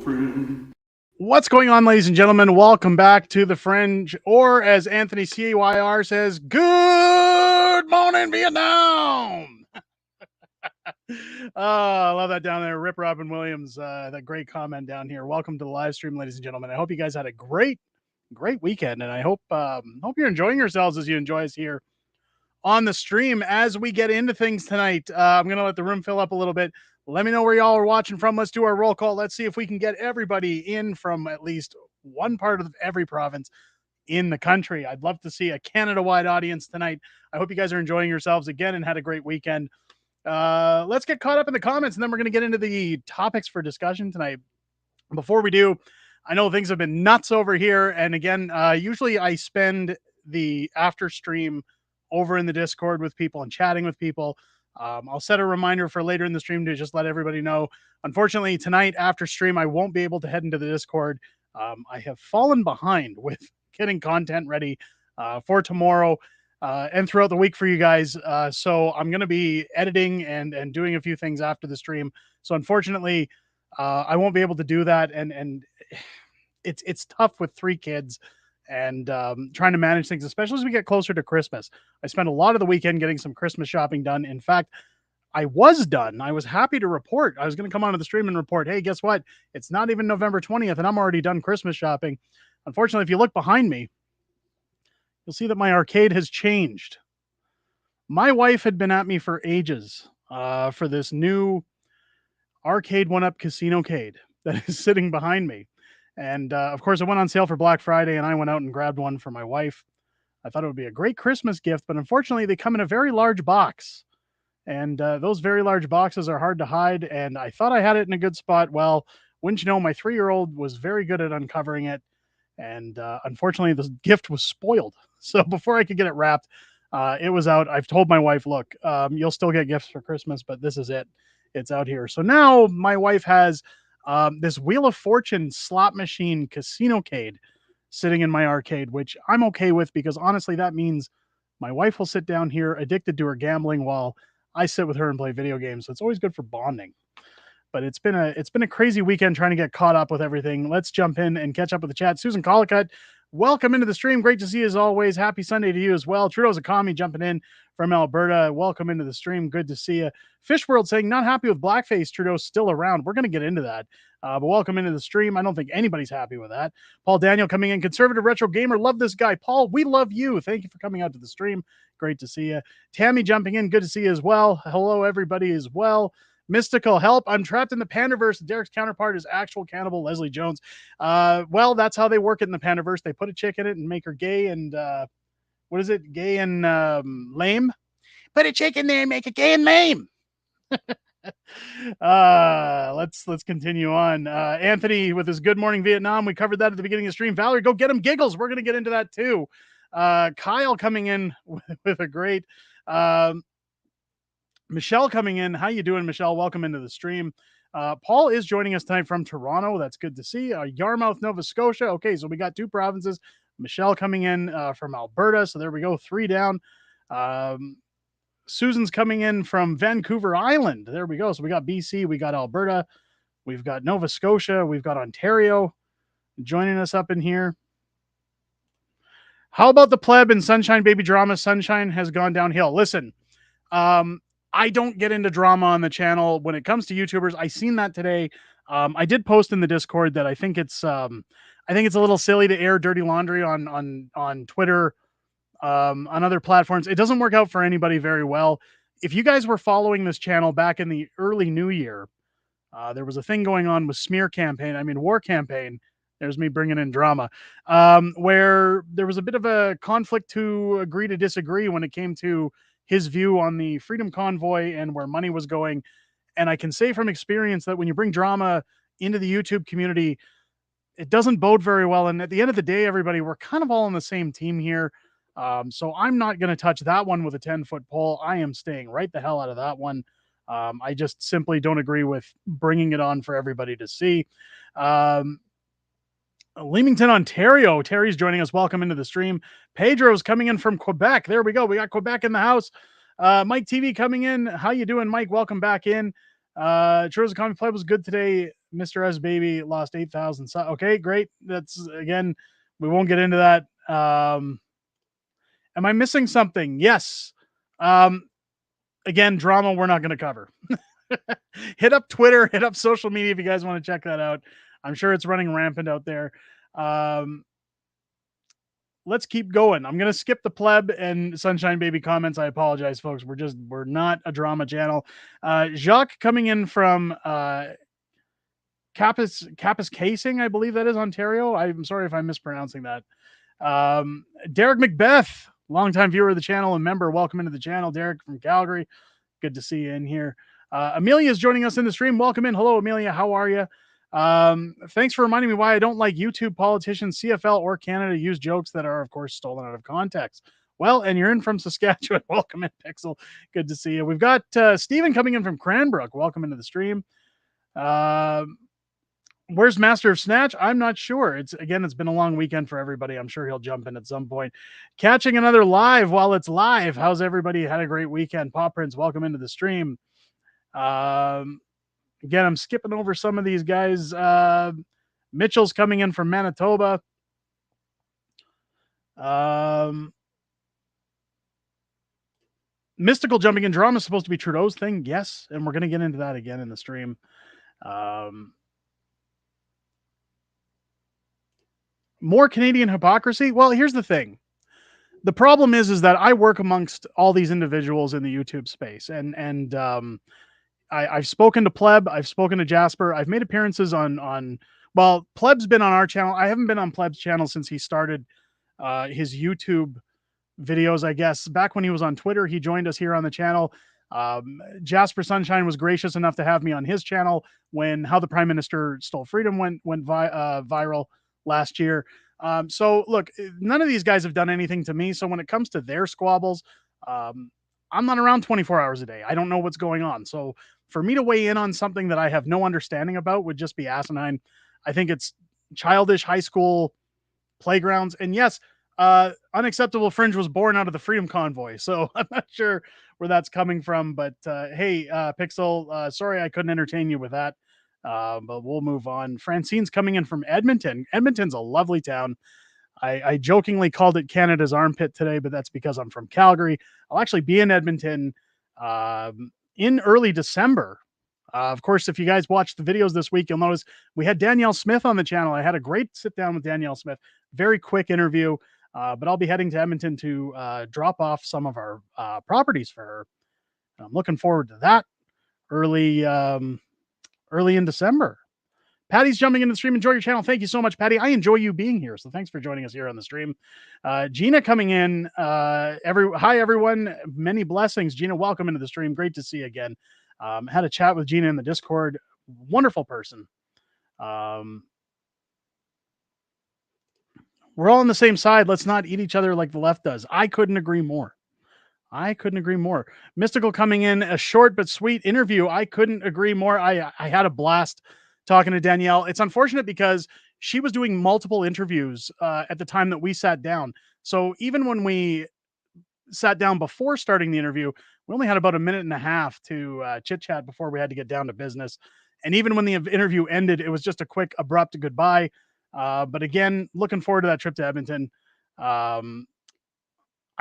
friend. What's going on, ladies and gentlemen? Welcome back to The Fringe, or as Anthony CYR says, good morning, Vietnam! I love that down there. Rip Robin Williams, that great comment down here. Welcome to the live stream, ladies and gentlemen. I hope you guys had a great weekend, and I hope you're enjoying yourselves as you enjoy us here on the stream. As we get into things tonight, I'm going to let the room fill up a little bit. Let me know where y'all are watching from. Let's do our roll call. Let's see if we can get everybody in from at least one part of every province in the country. I'd love to see a Canada-wide audience tonight. I hope you guys are enjoying yourselves again and had a great weekend. Let's get caught up in the comments, and then we're going to get into the topics for discussion tonight. Before we do, I know things have been nuts over here. And again, usually I spend the after stream over in the Discord with people and chatting with people. I'll set a reminder for later in the stream to just let everybody know. Unfortunately, tonight after stream, I won't be able to head into the Discord. I have fallen behind with getting content ready for tomorrow and throughout the week for you guys. So I'm going to be editing and doing a few things after the stream. So unfortunately, I won't be able to do that. And it's tough with 3 kids and trying to manage things, especially as we get closer to Christmas. I spent a lot of the weekend getting some Christmas shopping done. In fact, I was done. I was happy to report. I was going to come onto the stream and report, hey, guess what? It's not even November 20th, and I'm already done Christmas shopping. Unfortunately, if you look behind me, you'll see that my arcade has changed. My wife had been at me for ages for this new arcade one-up casino-cade that is sitting behind me. And of course, it went on sale for Black Friday, and I went out and grabbed one for my wife. I thought it would be a great Christmas gift, but unfortunately, they come in a very large box. And those very large boxes are hard to hide. And I thought I had it in a good spot. Well, wouldn't you know, my 3-year-old was very good at uncovering it. And unfortunately, the gift was spoiled. So before I could get it wrapped, it was out. I've told my wife, look, you'll still get gifts for Christmas, but this is it. It's out here. So now my wife has this Wheel of Fortune slot machine casino-cade sitting in my arcade, which I'm okay with because honestly, that means my wife will sit down here addicted to her gambling while I sit with her and play video games. So it's always good for bonding. But it's been a crazy weekend trying to get caught up with everything. Let's jump in and catch up with the chat. Susan Collicutt, welcome into the stream. Great to see you as always. Happy Sunday to you as well. Trudeau's a commie jumping in from Alberta. Welcome into the stream. Good to see you. Fish World saying not happy with blackface. Trudeau's still around. We're going to get into that. But welcome into the stream. I don't think anybody's happy with that. Paul Daniel coming in. Conservative Retro Gamer. Love this guy. Paul, we love you. Thank you for coming out to the stream. Great to see you. Tammy jumping in. Good to see you as well. Hello, everybody as well. Mystical help. I'm trapped in the Pandaverse. Derek's counterpart is actual cannibal Leslie Jones. Well, that's how they work it in the Pandaverse. They put a chick in it and make her gay and what is it? Gay and lame. Put a chick in there and make it gay and lame. Let's continue on. Anthony with his Good Morning Vietnam. We covered that at the beginning of the stream. Valerie, go get him giggles. We're gonna get into that too. Kyle coming in with a great Michelle coming in. How you doing, Michelle? Welcome into the stream. Paul is joining us tonight from Toronto. That's good to see. Yarmouth, Nova Scotia. Okay, so we got 2 provinces. Michelle coming in from Alberta. So there we go, 3 down. Susan's coming in from Vancouver Island. There we go. So we got BC, we got Alberta, we've got Nova Scotia, we've got Ontario joining us up in here. How about the pleb and Sunshine Baby drama? Sunshine has gone downhill. Listen, I don't get into drama on the channel when it comes to YouTubers. I seen that today. I did post in the Discord that I think it's a little silly to air dirty laundry on Twitter, on other platforms. It doesn't work out for anybody very well. If you guys were following this channel back in the early new year, there was a thing going on with war campaign. There's me bringing in drama, where there was a bit of a conflict to agree to disagree when it came to his view on the Freedom Convoy and where money was going. And I can say from experience that when you bring drama into the YouTube community, it doesn't bode very well. And at the end of the day, everybody, we're kind of all on the same team here. So I'm not going to touch that one with a 10-foot pole. I am staying right the hell out of that one. I just simply don't agree with bringing it on for everybody to see. Leamington, Ontario. Terry's joining us. Welcome into the stream. Pedro's coming in from Quebec. There we go. We got Quebec in the house. Mike TV coming in. How you doing, Mike? Welcome back in. Trudeau's Comic Play was good today. Mr. S Baby lost 8,000. Okay, great. That's again, we won't get into that. Am I missing something? Yes. Um, again, drama we're not going to cover. Hit up Twitter, hit up social media if you guys want to check that out. I'm sure it's running rampant out there. Let's keep going. I'm gonna skip the pleb and Sunshine Baby comments. I apologize, folks. We're not a drama channel. Jacques coming in from Kappas Casing, I believe that is Ontario. I'm sorry if I'm mispronouncing that. Derek Macbeth, longtime viewer of the channel and member. Welcome into the channel, Derek from Calgary. Good to see you in here. Amelia is joining us in the stream. Welcome in. Hello, Amelia. How are you? Thanks for reminding me why I don't like YouTube politicians, CFL, or Canada use jokes that are, of course, stolen out of context. Well, and you're in from Saskatchewan. Welcome in, Pixel. Good to see you. We've got Stephen coming in from Cranbrook. Welcome into the stream. Where's Master of Snatch? I'm not sure. It's been a long weekend for everybody. I'm sure he'll jump in at some point. Catching another live while it's live. How's everybody? Had a great weekend. Paw Prince, welcome into the stream. Again, I'm skipping over some of these guys. Mitchell's coming in from Manitoba. Mystical jumping in drama is supposed to be Trudeau's thing. Yes. And we're going to get into that again in the stream. More Canadian hypocrisy. Well, here's the thing. The problem is that I work amongst all these individuals in the YouTube space, and I've spoken to Pleb, I've spoken to Jasper, I've made appearances on. Well, Pleb's been on our channel. I haven't been on Pleb's channel since he started his YouTube videos. I guess back when he was on Twitter, he joined us here on the channel. Jasper Sunshine was gracious enough to have me on his channel when How the Prime Minister Stole Freedom went viral last year. So look, none of these guys have done anything to me. So when it comes to their squabbles, I'm not around 24 hours a day. I don't know what's going on. So for me to weigh in on something that I have no understanding about would just be asinine. I think it's childish high school playgrounds. And yes, Unacceptable Fringe was born out of the Freedom Convoy. So I'm not sure where that's coming from. But hey, Pixel, sorry I couldn't entertain you with that. But we'll move on. Francine's coming in from Edmonton. Edmonton's a lovely town. I jokingly called it Canada's armpit today, but that's because I'm from Calgary. I'll actually be in Edmonton in early December. Of course, if you guys watched the videos this week, you'll notice we had Danielle Smith on the channel. I had a great sit down with Danielle Smith. Very quick interview, but I'll be heading to Edmonton to drop off some of our properties for her. I'm looking forward to that early in December. Patty's jumping into the stream. Enjoy your channel. Thank you so much, Patty. I enjoy you being here. So thanks for joining us here on the stream. Gina coming in. Hi, everyone. Many blessings. Gina, welcome into the stream. Great to see you again. Had a chat with Gina in the Discord. Wonderful person. We're all on the same side. Let's not eat each other like the left does. I couldn't agree more. Mystical coming in, a short but sweet interview. I couldn't agree more. I had a blast talking to Danielle. It's unfortunate because she was doing multiple interviews at the time that we sat down. So even when we sat down before starting the interview, we only had about a minute and a half to chit chat before we had to get down to business. And even when the interview ended, it was just a quick, abrupt goodbye. But again, looking forward to that trip to Edmonton. I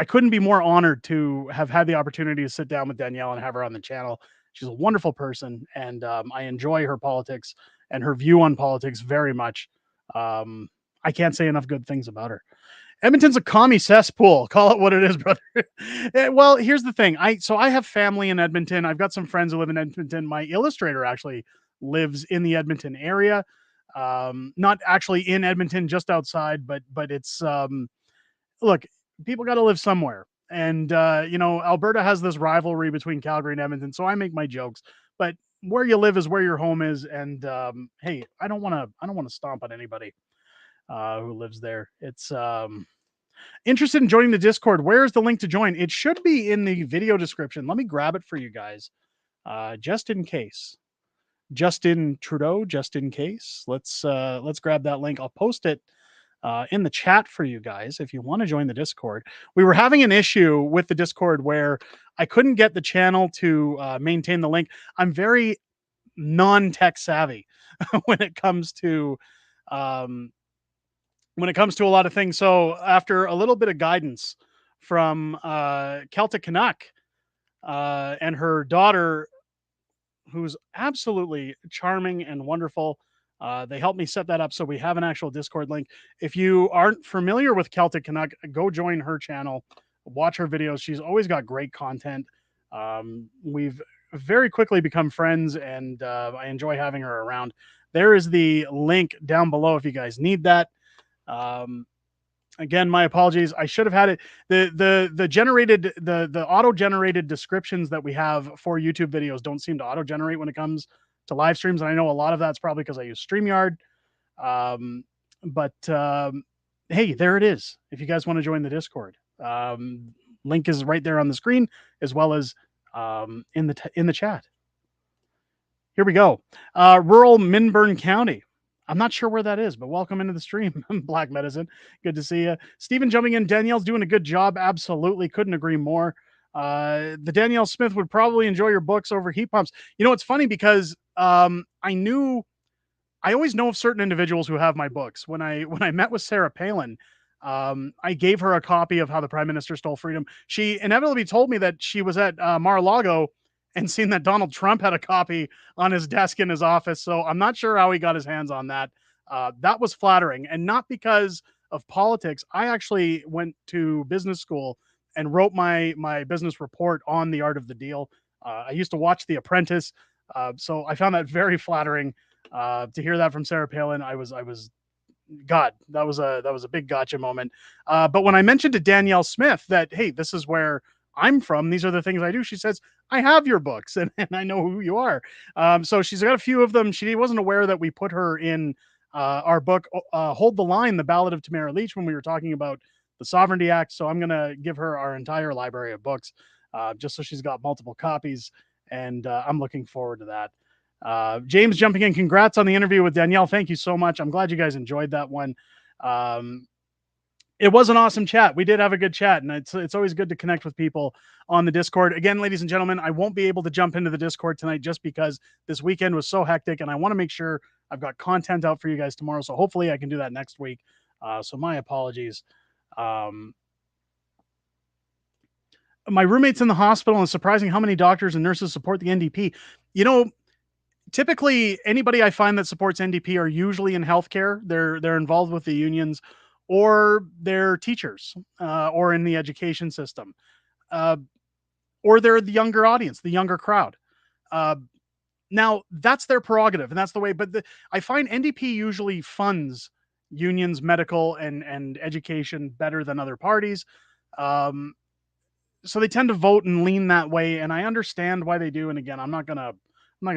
couldn't be more honored to have had the opportunity to sit down with Danielle and have her on the channel. She's a wonderful person, and I enjoy her politics and her view on politics very much. I can't say enough good things about her. Edmonton's a commie cesspool. Call it what it is, brother. Well, here's the thing. I have family in Edmonton. I've got some friends who live in Edmonton. My illustrator actually lives in the Edmonton area. Not actually in Edmonton, just outside, but it's look, people got to live somewhere. And Alberta has this rivalry between Calgary and Edmonton, so I make my jokes. But where you live is where your home is, and hey, I don't want to stomp on anybody who lives there. It's interested in joining the Discord. Where's the link to join? It should be in the video description. Let me grab it for you guys, just in case. Justin Trudeau, just in case. Let's grab that link. I'll post it in the chat for you guys if you want to join the Discord. We were having an issue with the Discord where I couldn't get the channel to maintain the link. I'm very non-tech savvy when it comes to um, a lot of things. So after a little bit of guidance from Celtic Canuck and her daughter, who's absolutely charming and wonderful. They helped me set that up so we have an actual Discord link. If you aren't familiar with Celtic Canuck, go join her channel, watch her videos. She's always got great content. We've very quickly become friends, and I enjoy having her around. There is the link down below if you guys need that. Um, Again, my apologies. I should have had it. The auto generated descriptions that we have for YouTube videos don't seem to auto generate when it comes to live streams, and I know a lot of that's probably because I use StreamYard. Um, but hey, there it is. If you guys want to join the Discord, link is right there on the screen, as well as in the chat. Here we go. Rural Minburn County. I'm not sure where that is, but welcome into the stream, Black Medicine. Good to see you. Stephen jumping in. Danielle's doing a good job. Absolutely. Couldn't agree more. The Danielle Smith would probably enjoy your books over heat pumps. You know, it's funny because I always know of certain individuals who have my books. When I met with Sarah Palin, I gave her a copy of How the Prime Minister Stole Freedom. She inevitably told me that she was at Mar-a-Lago and seen that Donald Trump had a copy on his desk in his office. So I'm not sure how he got his hands on that. That was flattering, and not because of politics. I actually went to business school and wrote my business report on the art of the deal. I used to watch The Apprentice, so I found that very flattering. To hear that from Sarah Palin, I was God, that was a big gotcha moment. But when I mentioned to Danielle Smith that, hey, this is where I'm from, these are the things I do, she says, I have your books, and I know who you are. So she's got a few of them. She wasn't aware that we put her in our book, Hold the Line, The Ballad of Tamara Leach, when we were talking about the Sovereignty Act. So I'm going to give her our entire library of books, just so she's got multiple copies, and I'm looking forward to that. James jumping in. Congrats on the interview with Danielle. Thank you so much. I'm glad you guys enjoyed that one. It was an awesome chat. We did have a good chat, and it's always good to connect with people on the Discord. Again, ladies and gentlemen, I won't be able to jump into the Discord tonight just because this weekend was so hectic, and I want to make sure I've got content out for you guys tomorrow. So hopefully I can do that next week. So my apologies. My roommate's in the hospital, and it's surprising how many doctors and nurses support the NDP. You know, typically anybody I find that supports NDP are usually in healthcare. They're involved with the unions, or they're teachers, or in the education system, or they're the younger audience, the younger crowd. Now that's their prerogative, and that's the way. But I find NDP usually funds unions, medical, and education better than other parties. So they tend to vote and lean that way, and I understand why they do. And again, I'm not gonna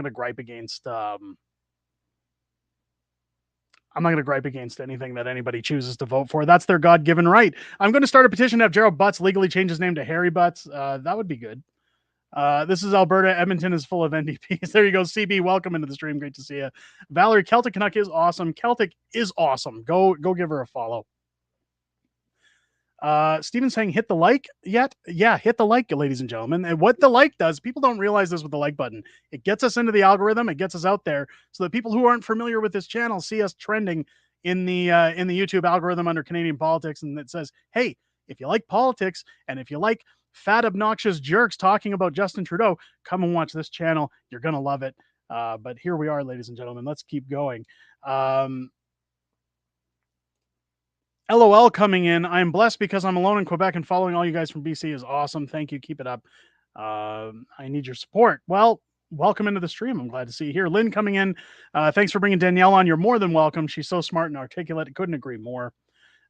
gripe against anything that anybody chooses to vote for. That's their God-given right. I'm going to start a petition to have Gerald Butts legally change his name to Harry Butts. That would be good. This is Alberta. Edmonton is full of NDPs. There you go. CB, welcome into the stream. Great to see you. Valerie, Celtic Canuck is awesome. Celtic is awesome. Go give her a follow. Steven saying, hit the like yet? Yeah, hit the like, ladies and gentlemen. And what the like does, people don't realize this with the like button. It gets us into the algorithm. It gets us out there so that people who aren't familiar with this channel see us trending in the YouTube algorithm under Canadian politics. And it says, hey, if you like politics and if you like fat, obnoxious jerks talking about Justin Trudeau, come and watch this channel. You're going to love it. But here we are, ladies and gentlemen. Let's keep going. LOL coming in. I am blessed because I'm alone in Quebec, and following all you guys from BC is awesome. Thank you. Keep it up. I need your support. Well, welcome into the stream. I'm glad to see you here. Lynn coming in. Thanks for bringing Danielle on. You're more than welcome. She's so smart and articulate. Couldn't agree more.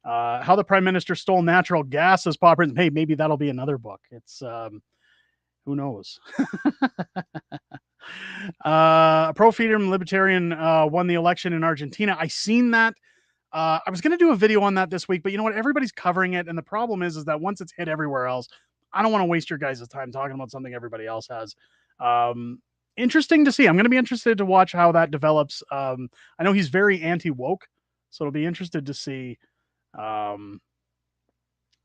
How the Prime Minister Stole Natural Gas as paupers. Hey, maybe that'll be another book. It's who knows. Pro Freedom Libertarian won the election in Argentina. I seen that. I was going to do a video on that this week, but you know what? Everybody's covering it. And the problem is that once it's hit everywhere else, I don't want to waste your guys' time talking about something everybody else has. Interesting to see. I'm going to be interested to watch how that develops. I know he's very anti-woke, so it'll be interested to see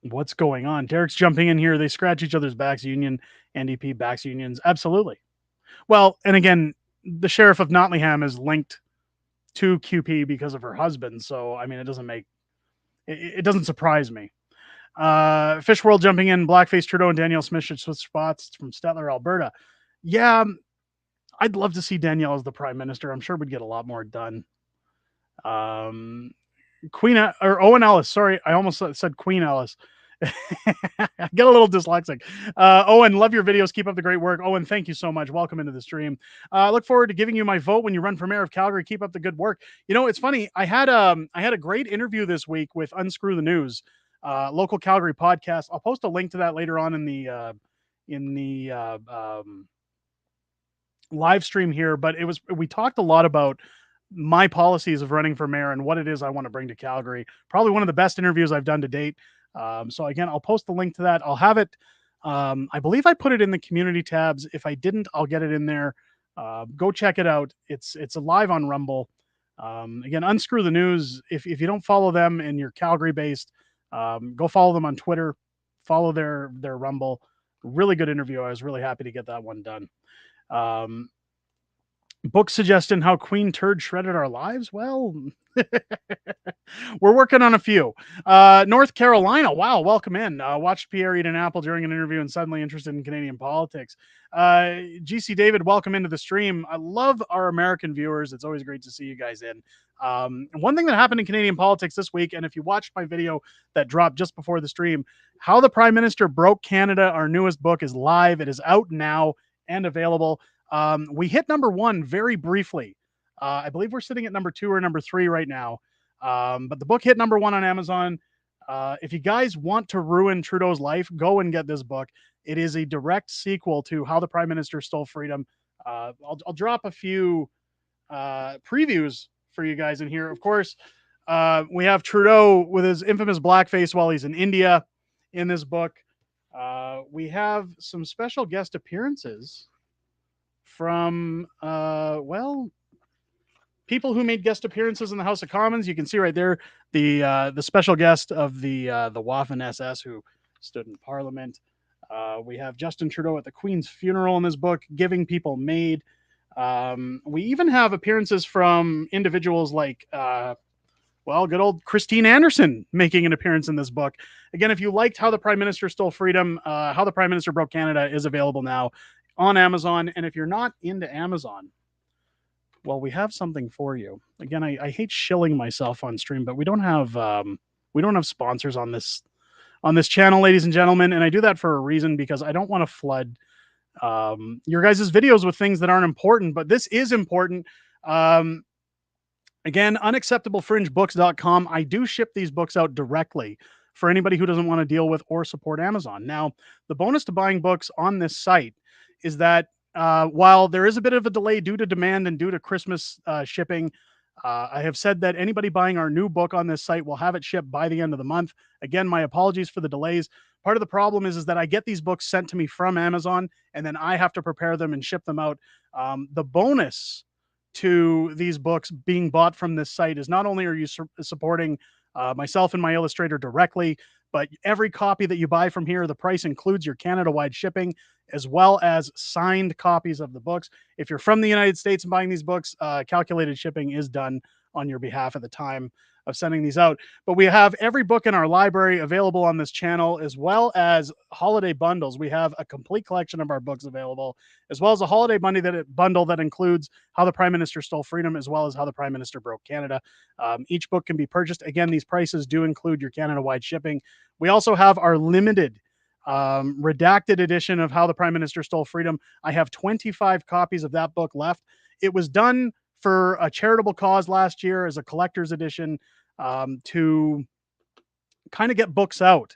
what's going on. Derek's jumping in here. They scratch each other's backs. Union, NDP backs unions. Absolutely. Well, and again, the sheriff of Nottingham is linked to QP because of her husband. So I mean, it doesn't surprise me. Fish World jumping in, Blackface Trudeau and Danielle Smith should switch spots from Stettler, Alberta. Yeah, I'd love to see Danielle as the prime minister. I'm sure we'd get a lot more done. Queen or Owen Ellis. Sorry, I almost said Queen Ellis. I get a little dyslexic. Owen, love your videos. Keep up the great work. Owen, thank you so much. Welcome into the stream. Look forward to giving you my vote when you run for mayor of Calgary. Keep up the good work. You know, it's funny. I had a great interview this week with Unscrew the News, local Calgary podcast. I'll post a link to that later on in the live stream here. But we talked a lot about my policies of running for mayor and what it is I want to bring to Calgary. Probably one of the best interviews I've done to date. So again, I'll post the link to that. I'll have it. I believe I put it in the community tabs. If I didn't, I'll get it in there. Go check it out. It's live on Rumble. Again, Unscrew the News. If you don't follow them and you're Calgary based, go follow them on Twitter. Follow their Rumble. Really good interview. I was really happy to get that one done. Book suggestion: How Queen Turd Shredded Our Lives. Well, we're working on a few. North Carolina. Wow, welcome in. Watched Pierre eat an apple during an interview and suddenly interested in Canadian politics. GC David, welcome into the stream. I love our American viewers. It's always great to see you guys in. One thing that happened in Canadian politics this week, and if you watched my video that dropped just before the stream, How the Prime Minister Broke Canada, our newest book, is live. It is out now and available. We hit number one very briefly. I believe we're sitting at number 2 or number 3 right now. But the book hit number 1 on Amazon. If you guys want to ruin Trudeau's life, go and get this book. It is a direct sequel to How the Prime Minister Stole Freedom. I'll drop a few previews for you guys in here. Of course, we have Trudeau with his infamous blackface while he's in India in this book. We have some special guest appearances from people who made guest appearances in the House of Commons. You can see right there the special guest of the Waffen SS who stood in Parliament. We have Justin Trudeau at the Queen's funeral in this book, Giving People Made. We even have appearances from individuals like good old Christine Anderson making an appearance in this book. Again, if you liked How the Prime Minister Stole Freedom, How the Prime Minister Broke Canada is available now on Amazon. And if you're not into Amazon, well, we have something for you. Again, I hate shilling myself on stream, but we don't have sponsors on this channel, ladies and gentlemen. And I do that for a reason, because I don't want to flood your guys' videos with things that aren't important, but this is important. Again, unacceptablefringebooks.com. I do ship these books out directly for anybody who doesn't want to deal with or support Amazon. Now, the bonus to buying books on this site is that while there is a bit of a delay due to demand and due to Christmas shipping, I have said that anybody buying our new book on this site will have it shipped by the end of the month. Again, my apologies for the delays. Part of the problem is that I get these books sent to me from Amazon, and then I have to prepare them and ship them out. The bonus to these books being bought from this site is not only are you supporting myself and my illustrator directly, but every copy that you buy from here, the price includes your Canada-wide shipping, as well as signed copies of the books. If you're from the United States and buying these books, calculated shipping is done on your behalf at the time of sending these out. But we have every book in our library available on this channel, as well as holiday bundles. We have a complete collection of our books available, as well as a holiday bundle that includes How the Prime Minister Stole Freedom, as well as How the Prime Minister Broke Canada. Each book can be purchased. Again, these prices do include your Canada-wide shipping. We also have our limited redacted edition of How the Prime Minister Stole Freedom. I have 25 copies of that book left. It was done for a charitable cause last year as a collector's edition to kind of get books out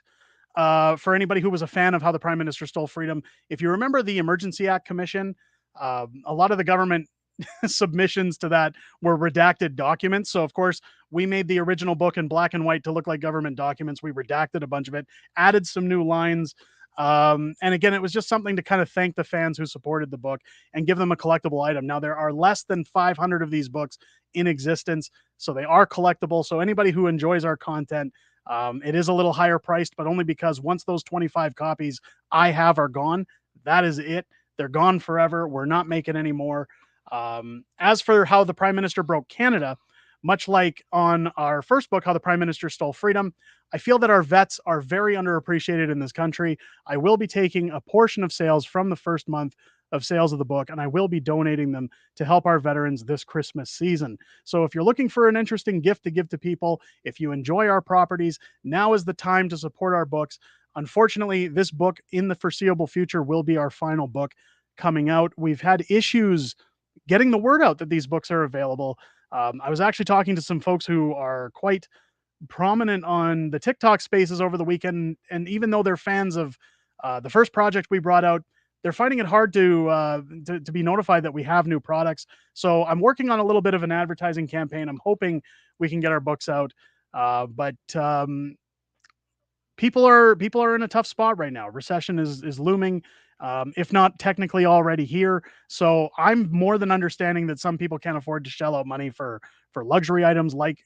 for anybody who was a fan of How the Prime Minister Stole Freedom. If you remember the Emergency Act Commission, a lot of the government submissions to that were redacted documents. So, of course, we made the original book in black and white to look like government documents. We redacted a bunch of it, added some new lines. And again, it was just something to kind of thank the fans who supported the book and give them a collectible item. Now, there are less than 500 of these books in existence, so they are collectible. So anybody who enjoys our content, it is a little higher priced, but only because once those 25 copies I have are gone, that is it. They're gone forever. We're not making any more. As for how the Prime Minister broke Canada, much like on our first book, How the Prime Minister Stole Freedom, I feel that our vets are very underappreciated in this country. I will be taking a portion of sales from the first month of sales of the book, and I will be donating them to help our veterans this Christmas season. So if you're looking for an interesting gift to give to people, if you enjoy our properties, now is the time to support our books. Unfortunately, this book in the foreseeable future will be our final book coming out. We've had issues getting the word out that these books are available. I was actually talking to some folks who are quite prominent on the TikTok spaces over the weekend, and even though they're fans of the first project we brought out, they're finding it hard to be notified that we have new products. So I'm working on a little bit of an advertising campaign. I'm hoping we can get our books out, but people are in a tough spot right now. Recession is looming, if not technically already here. So I'm more than understanding that some people can't afford to shell out money for luxury items like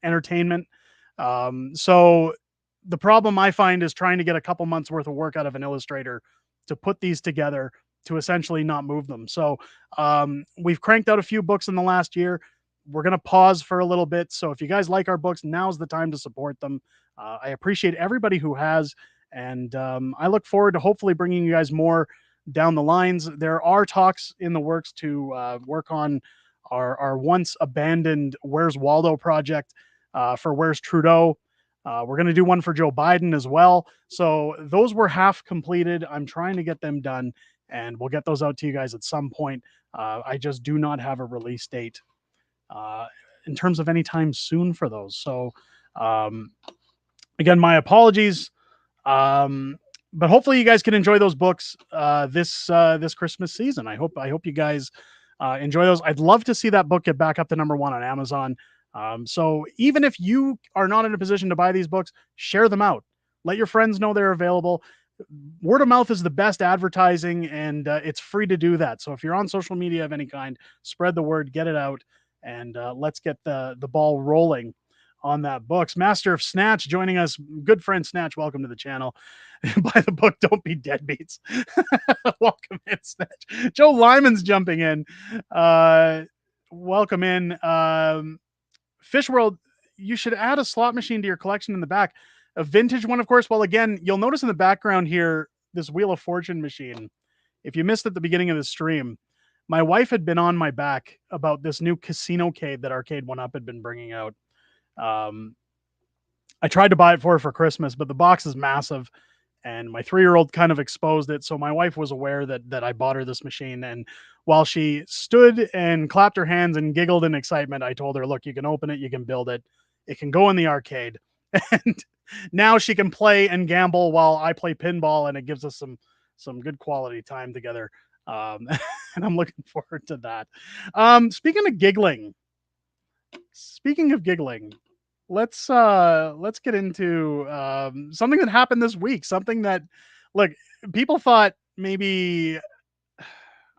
entertainment. So the problem I find is trying to get a couple months worth of work out of an illustrator to put these together to essentially not move them. So we've cranked out a few books in the last year. We're going to pause for a little bit. So if you guys like our books, now's the time to support them. I appreciate everybody who has, and I look forward to hopefully bringing you guys more down the lines. There are talks in the works to work on our once abandoned Where's Waldo project for Where's Trudeau. We're going to do one for Joe Biden as well. So those were half completed. I'm trying to get them done, and we'll get those out to you guys at some point. I just do not have a release date uh, in terms of any time soon for those. So, um, again, my apologies. Um, but hopefully you guys can enjoy those books this Christmas season. I hope you guys enjoy those. I'd love to see that book get back up to number one on Amazon. So even if you are not in a position to buy these books, share them out. Let your friends know they're available. Word of mouth is the best advertising, and it's free to do that. So if you're on social media of any kind, spread the word, get it out, and let's get the ball rolling on that books. Master of Snatch joining us. Good friend Snatch, welcome to the channel. Buy the book, Don't Be Deadbeats. Welcome in, Snatch. Joe Lyman's jumping in. Welcome in. Fish World, you should add a slot machine to your collection in the back. A vintage one, of course. Well, again, you'll notice in the background here, this Wheel of Fortune machine. If you missed at the beginning of the stream, my wife had been on my back about this new casino cade that Arcade One Up had been bringing out. Um, I tried to buy it for Christmas, but the box is massive, and my 3-year-old kind of exposed it. So my wife was aware that I bought her this machine, and while she stood and clapped her hands and giggled in excitement, I told her, "Look, you can open it, you can build it, it can go in the arcade," and now she can play and gamble while I play pinball, and it gives us some good quality time together. Um, and I'm looking forward to that. Speaking of giggling, let's get into something that happened this week. Something that, look, people thought maybe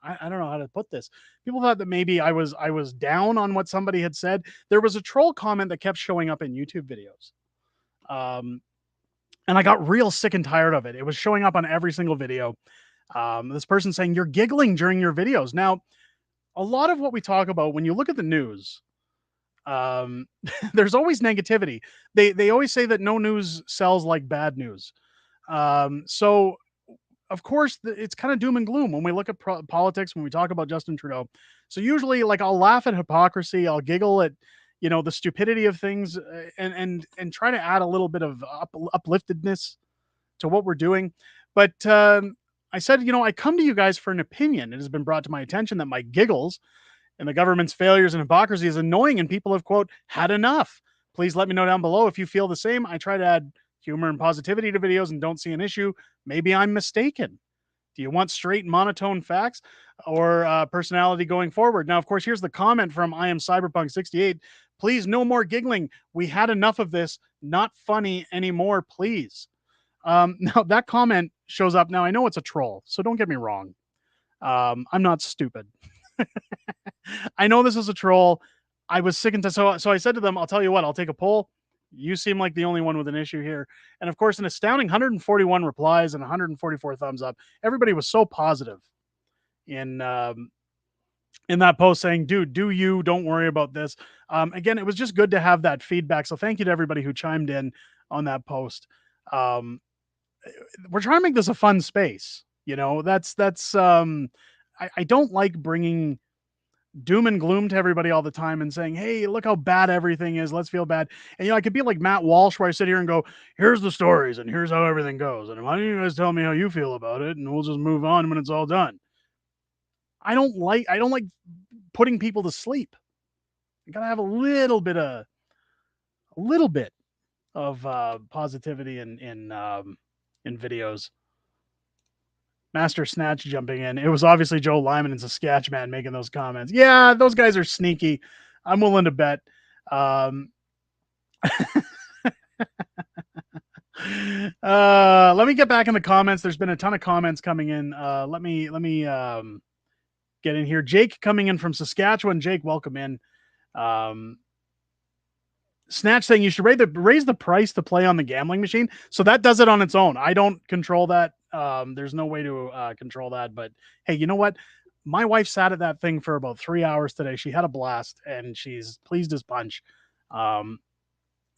I don't know how to put this. People thought that maybe I was down on what somebody had said. There was a troll comment that kept showing up in YouTube videos. Um, and I got real sick and tired of it. It was showing up on every single video. This person saying you're giggling during your videos. Now, a lot of what we talk about when you look at the news, um, there's always negativity. They always say that no news sells like bad news. So of course it's kind of doom and gloom when we look at politics, when we talk about Justin Trudeau. So usually, like, I'll laugh at hypocrisy, I'll giggle at the stupidity of things, and try to add a little bit of upliftedness to what we're doing. But I said, I come to you guys for an opinion. It has been brought to my attention that my giggles and the government's failures and hypocrisy is annoying, and people have, quote, had enough. Please let me know down below if you feel the same. I try to add humor and positivity to videos and don't see an issue. Maybe I'm mistaken. Do you want straight monotone facts or personality going forward? Now, of course, here's the comment from I am Cyberpunk 68. Please, no more giggling. We had enough of this. Not funny anymore, please. Now, that comment shows up. Now, I know it's a troll, so don't get me wrong. I'm not stupid. I know this is a troll. I was sick and so I said to them, I'll tell you what, I'll take a poll. You seem like the only one with an issue here. And of course, an astounding 141 replies and 144 thumbs up. Everybody was so positive in in that post saying, dude, don't worry about this. Again, it was just good to have that feedback. So thank you to everybody who chimed in on that post. Um, we're trying to make this a fun space. I don't like bringing doom and gloom to everybody all the time and saying, hey, look how bad everything is. Let's feel bad. And, I could be like Matt Walsh, where I sit here and go, here's the stories and here's how everything goes. And why don't you guys tell me how you feel about it? And we'll just move on when it's all done. I don't like putting people to sleep. You gotta have a little bit of positivity in videos. Master Snatch jumping in. It was obviously Joe Lyman and Saskatchewan making those comments. Yeah, those guys are sneaky. I'm willing to bet. Um, let me get back in the comments. There's been a ton of comments coming in. Let me get in here. Jake coming in from Saskatchewan. Jake, welcome in. Um, Snatch saying you should raise the price to play on the gambling machine. So that does it on its own. I don't control that. There's no way to control that. But hey, you know what? My wife sat at that thing for about 3 hours today. She had a blast and she's pleased as punch. Um,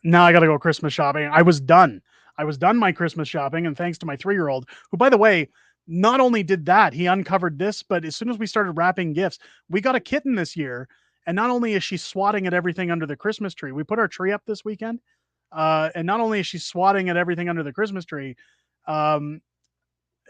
Now I got to go Christmas shopping. I was done my Christmas shopping, and thanks to my 3-year-old, who, by the way, not only did that, he uncovered this, but as soon as we started wrapping gifts, we got a kitten this year. And not only is she swatting at everything under the Christmas tree, we put our tree up this weekend. And not only is she swatting at everything under the Christmas tree, um,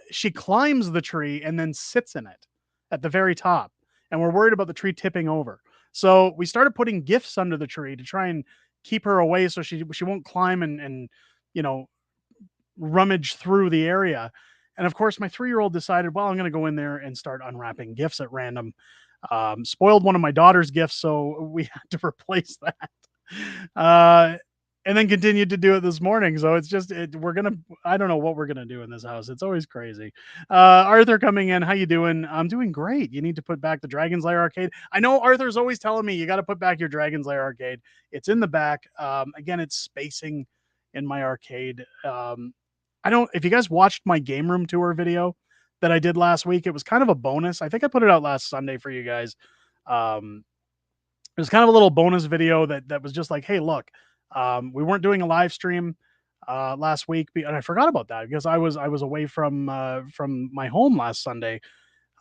she climbs the tree and then sits in it at the very top. And we're worried about the tree tipping over. So we started putting gifts under the tree to try and keep her away so she won't climb and you know rummage through the area. And of course, my 3-year-old decided, well, I'm going to go in there and start unwrapping gifts at random. Spoiled one of my daughter's gifts, so we had to replace that. Uh, and then continued to do it this morning. So it's just I don't know what we're gonna do in this house. It's always crazy. Arthur coming in. How you doing? I'm doing great. You need to put back the Dragon's Lair arcade. I know Arthur's always telling me you got to put back your Dragon's Lair arcade. It's in the back. Again, it's spacing in my arcade. I don't. If you guys watched my game room tour video that I did last week, it was kind of a bonus. I think I put it out last Sunday for you guys. Um, it was kind of a little bonus video that was just like, hey, look, we weren't doing a live stream last week, and I forgot about that because I was away from my home last Sunday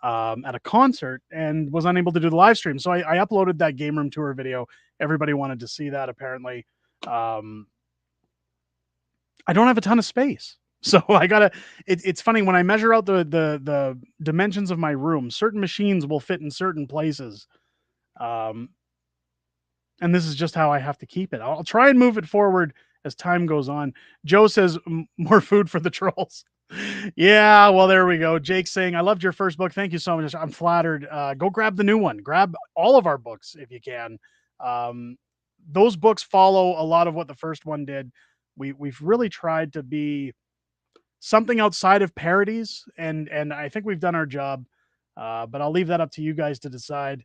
at a concert and was unable to do the live stream. So I uploaded that game room tour video. Everybody wanted to see that apparently. I don't have a ton of space. So I gotta. It's funny when I measure out the dimensions of my room. Certain machines will fit in certain places, um, and this is just how I have to keep it. I'll try and move it forward as time goes on. Joe says more food for the trolls. Yeah, well, there we go. Jake saying, I loved your first book. Thank you so much. I'm flattered. Go grab the new one. Grab all of our books if you can. Um, those books follow a lot of what the first one did. We've really tried to be something outside of parodies, and I think we've done our job. But I'll leave that up to you guys to decide.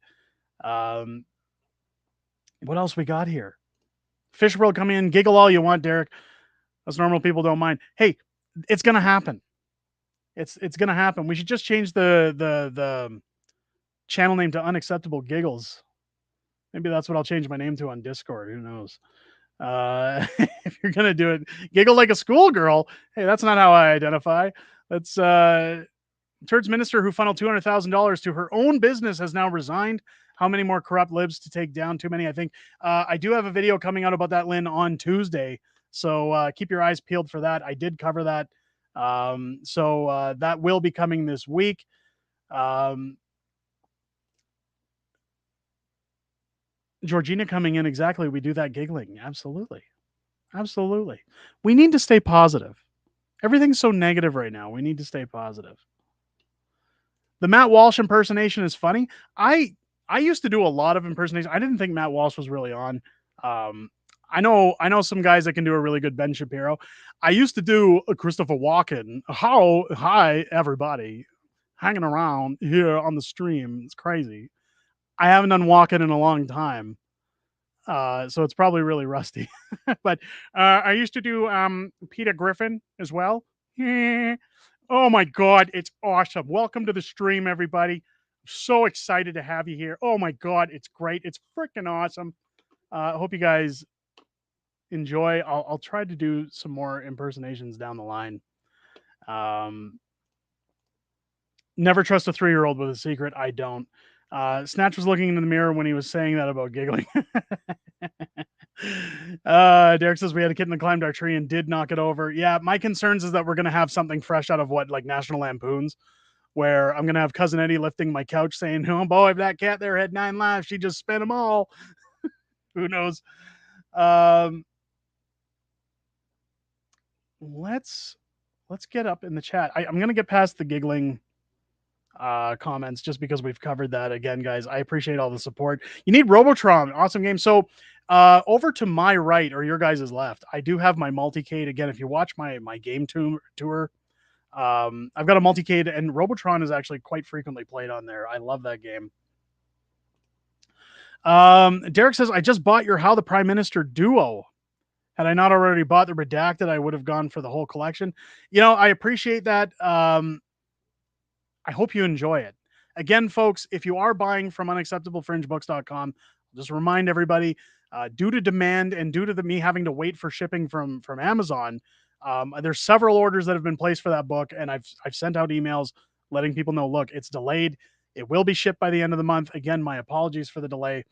Um, what else we got here? Fish World coming in. Giggle all you want, Derek. Us normal people don't mind. Hey, it's gonna happen. It's gonna happen. We should just change the channel name to Unacceptable Giggles. Maybe that's what I'll change my name to on Discord. Who knows? If you're gonna do it, giggle like a schoolgirl. Hey, that's not how I identify. That's Turd's minister who funneled $200,000 to her own business has now resigned. How many more corrupt libs to take down? Too many, I think. I do have a video coming out about that, Lynn, on Tuesday. So keep your eyes peeled for that. I did cover that. So that will be coming this week. Georgina coming in. Exactly. We do that giggling. Absolutely. Absolutely. We need to stay positive. Everything's so negative right now. We need to stay positive. The Matt Walsh impersonation is funny. I used to do a lot of impersonation. I didn't think Matt Walsh was really on. Um, I know some guys that can do a really good Ben Shapiro. I used to do a Christopher Walken. How hi everybody, hanging around here on the stream. It's crazy. I haven't done Walken in a long time, so it's probably really rusty. But I used to do Peter Griffin as well. Oh my god, it's awesome! Welcome to the stream, everybody. So excited to have you here. Oh my God, it's great. It's freaking awesome. I hope you guys enjoy. I'll try to do some more impersonations down the line. Um, Never trust a 3-year-old with a secret. I don't. Snatch was looking into the mirror when he was saying that about giggling. Derek says we had a kitten that climbed our tree and did knock it over. Yeah, my concerns is that we're gonna have something fresh out of what, like National Lampoons, where I'm gonna have cousin Eddie lifting my couch saying, "Oh boy, if that cat there had 9 lives, she just spent them all." Who knows? Um, let's let's get up in the chat. I'm gonna get past the giggling comments just because we've covered that again, guys. I appreciate all the support. You need Robotron, awesome game. So over to my right or your guys' left, I do have my multicade again. If you watch my game tour, I've got a multicade, and Robotron is actually quite frequently played on there. I love that game. Derek says, I just bought your How the Prime Minister duo. Had I not already bought the Redacted, I would have gone for the whole collection. You know, I appreciate that. I hope you enjoy it. Again, folks, if you are buying from unacceptablefringebooks.com, just remind everybody, due to demand and due to me having to wait for shipping from Amazon, there's several orders that have been placed for that book, and I've sent out emails letting people know, look, it's delayed. It will be shipped by the end of the month. Again, my apologies for the delay.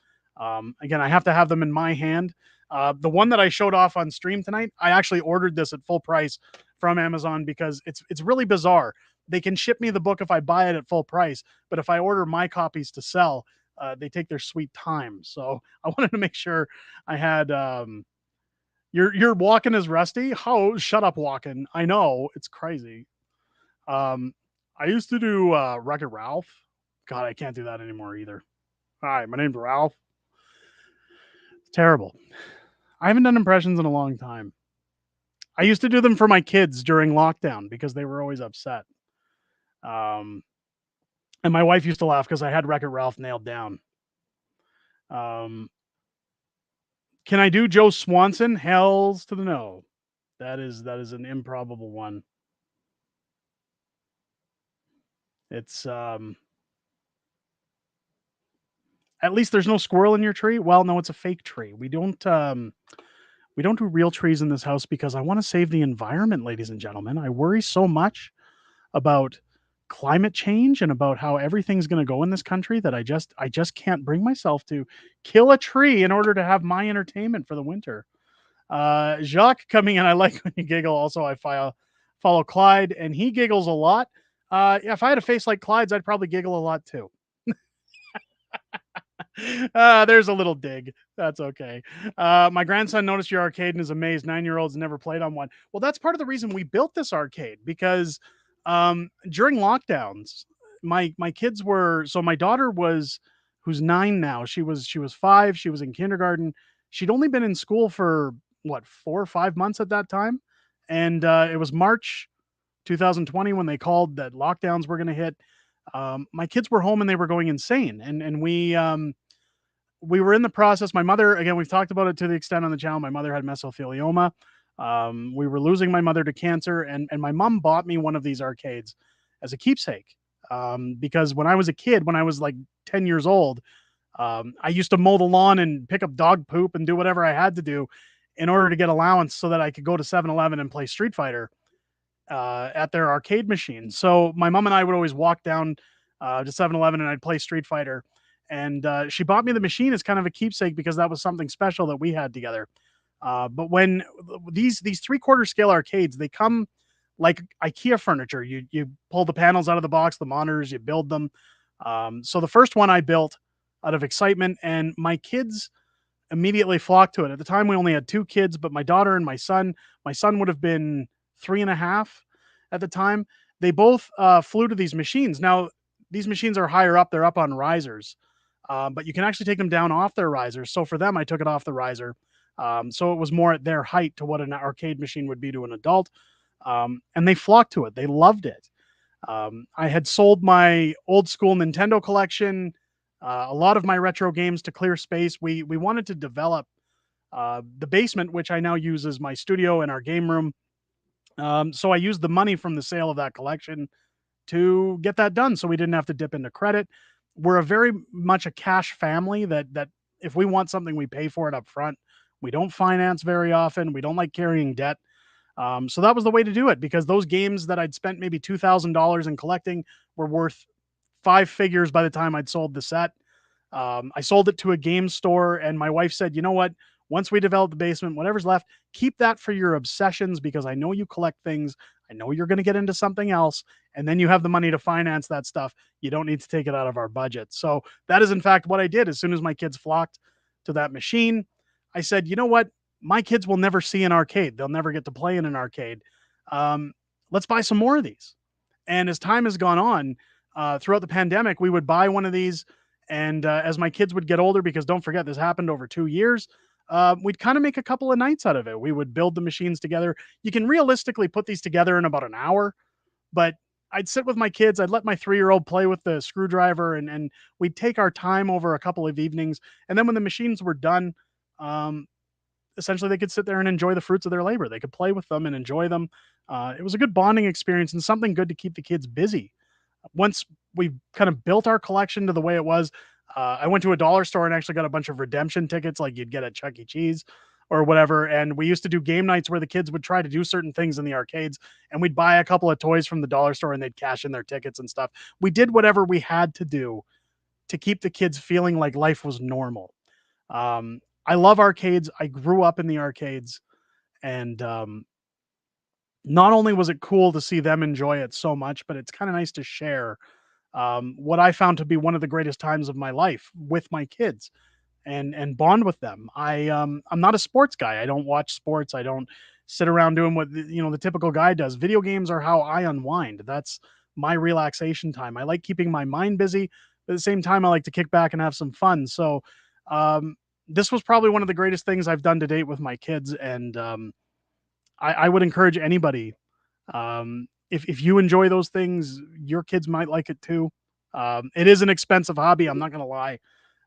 Again, I have to have them in my hand. The one that I showed off on stream tonight, I actually ordered this at full price from Amazon because it's really bizarre. They can ship me the book if I buy it at full price, but if I order my copies to sell, they take their sweet time. So I wanted to make sure I had. You're walking as Rusty. How? Shut up, walking. I know it's crazy. Um, I used to do Wreck-It Ralph. God, I can't do that anymore either. Hi, my name's Ralph. It's terrible. I haven't done impressions in a long time. I used to do them for my kids during lockdown because they were always upset. Um, and my wife used to laugh because I had Wreck-It Ralph nailed down. Um, can I do Joe Swanson? Hells to the no. That is an improbable one. It's at least there's no squirrel in your tree. Well, no, it's a fake tree. We don't do real trees in this house because I want to save the environment, ladies and gentlemen. I worry so much about climate change and about how everything's going to go in this country that I just can't bring myself to kill a tree in order to have my entertainment for the winter. Jacques coming in. I like when you giggle. Also, I follow Clyde, and he giggles a lot. Yeah, if I had a face like Clyde's, I'd probably giggle a lot too. There's a little dig. That's okay. My grandson noticed your arcade and is amazed. 9-year-olds never played on one. Well, that's part of the reason we built this arcade because during lockdowns, my kids were so my daughter was who's 9 now. She was 5. She was in kindergarten. She'd only been in school for what 4 or 5 months at that time, and it was March 2020 when they called that lockdowns were going to hit. My kids were home and they were going insane, and we were in the process. My mother, again, we've talked about it to the extent on the channel. My mother had mesothelioma. We were losing my mother to cancer, and my mom bought me one of these arcades as a keepsake. Because when I was a kid, when I was like 10 years old, I used to mow the lawn and pick up dog poop and do whatever I had to do in order to get allowance so that I could go to 7-Eleven and play Street Fighter at their arcade machine. So my mom and I would always walk down to 7-Eleven and I'd play Street Fighter. And she bought me the machine as kind of a keepsake because that was something special that we had together. But when these 3/4 scale arcades, they come like IKEA furniture. You pull the panels out of the box, the monitors, you build them. So the first one I built out of excitement, and my kids immediately flocked to it. At the time, we only had 2 kids, but my daughter and my son would have been 3.5 at the time. They both flew to these machines. Now, these machines are higher up, they're up on risers, but you can actually take them down off their risers. So for them, I took it off the riser. So it was more at their height to what an arcade machine would be to an adult. And they flocked to it, they loved it. I had sold my old school Nintendo collection, a lot of my retro games to clear space. We wanted to develop the basement, which I now use as my studio and our game room. So I used the money from the sale of that collection to get that done, so we didn't have to dip into credit. we're a very much a cash family that if we want something, we pay for it up front. We don't finance very often. We don't like carrying debt. So that was the way to do it because those games that I'd spent maybe $2,000 in collecting were worth five figures by the time I'd sold the set. I sold it to a game store, and my wife said, "You know what? Once we develop the basement, whatever's left, keep that for your obsessions because I know you collect things. I know you're going to get into something else, and then you have the money to finance that stuff. You don't need to take it out of our budget." So that is, in fact, what I did. As soon as my kids flocked to that machine, I said, "You know what? My kids will never see an arcade. They'll never get to play in an arcade. Um, let's buy some more of these." And as time has gone on, throughout the pandemic, we would buy one of these and as my kids would get older, because don't forget, this happened over 2 years, we'd kind of make a couple of nights out of it. We would build the machines together. You can realistically put these together in about an hour, but I'd sit with my kids. I'd let my 3-year-old play with the screwdriver, and we'd take our time over a couple of evenings. And then when the machines were done, um, essentially they could sit there and enjoy the fruits of their labor. They could play with them and enjoy them. It was a good bonding experience and something good to keep the kids busy. Once we kind of built our collection to the way it was, I went to a dollar store and actually got a bunch of redemption tickets like you'd get at Chuck E. Cheese or whatever. And we used to do game nights where the kids would try to do certain things in the arcades, and we'd buy a couple of toys from the dollar store and they'd cash in their tickets and stuff. We did whatever we had to do to keep the kids feeling like life was normal. I love arcades. I grew up in the arcades, and not only was it cool to see them enjoy it so much, but it's kind of nice to share what I found to be one of the greatest times of my life with my kids and bond with them. I'm not a sports guy. I don't watch sports. I don't sit around doing what the typical guy does. Video games are how I unwind. That's my relaxation time. I like keeping my mind busy, but at the same time I like to kick back and have some fun. So um, this was probably one of the greatest things I've done to date with my kids, and I would encourage anybody, if you enjoy those things, your kids might like it too. It is an expensive hobby. I'm not going to lie.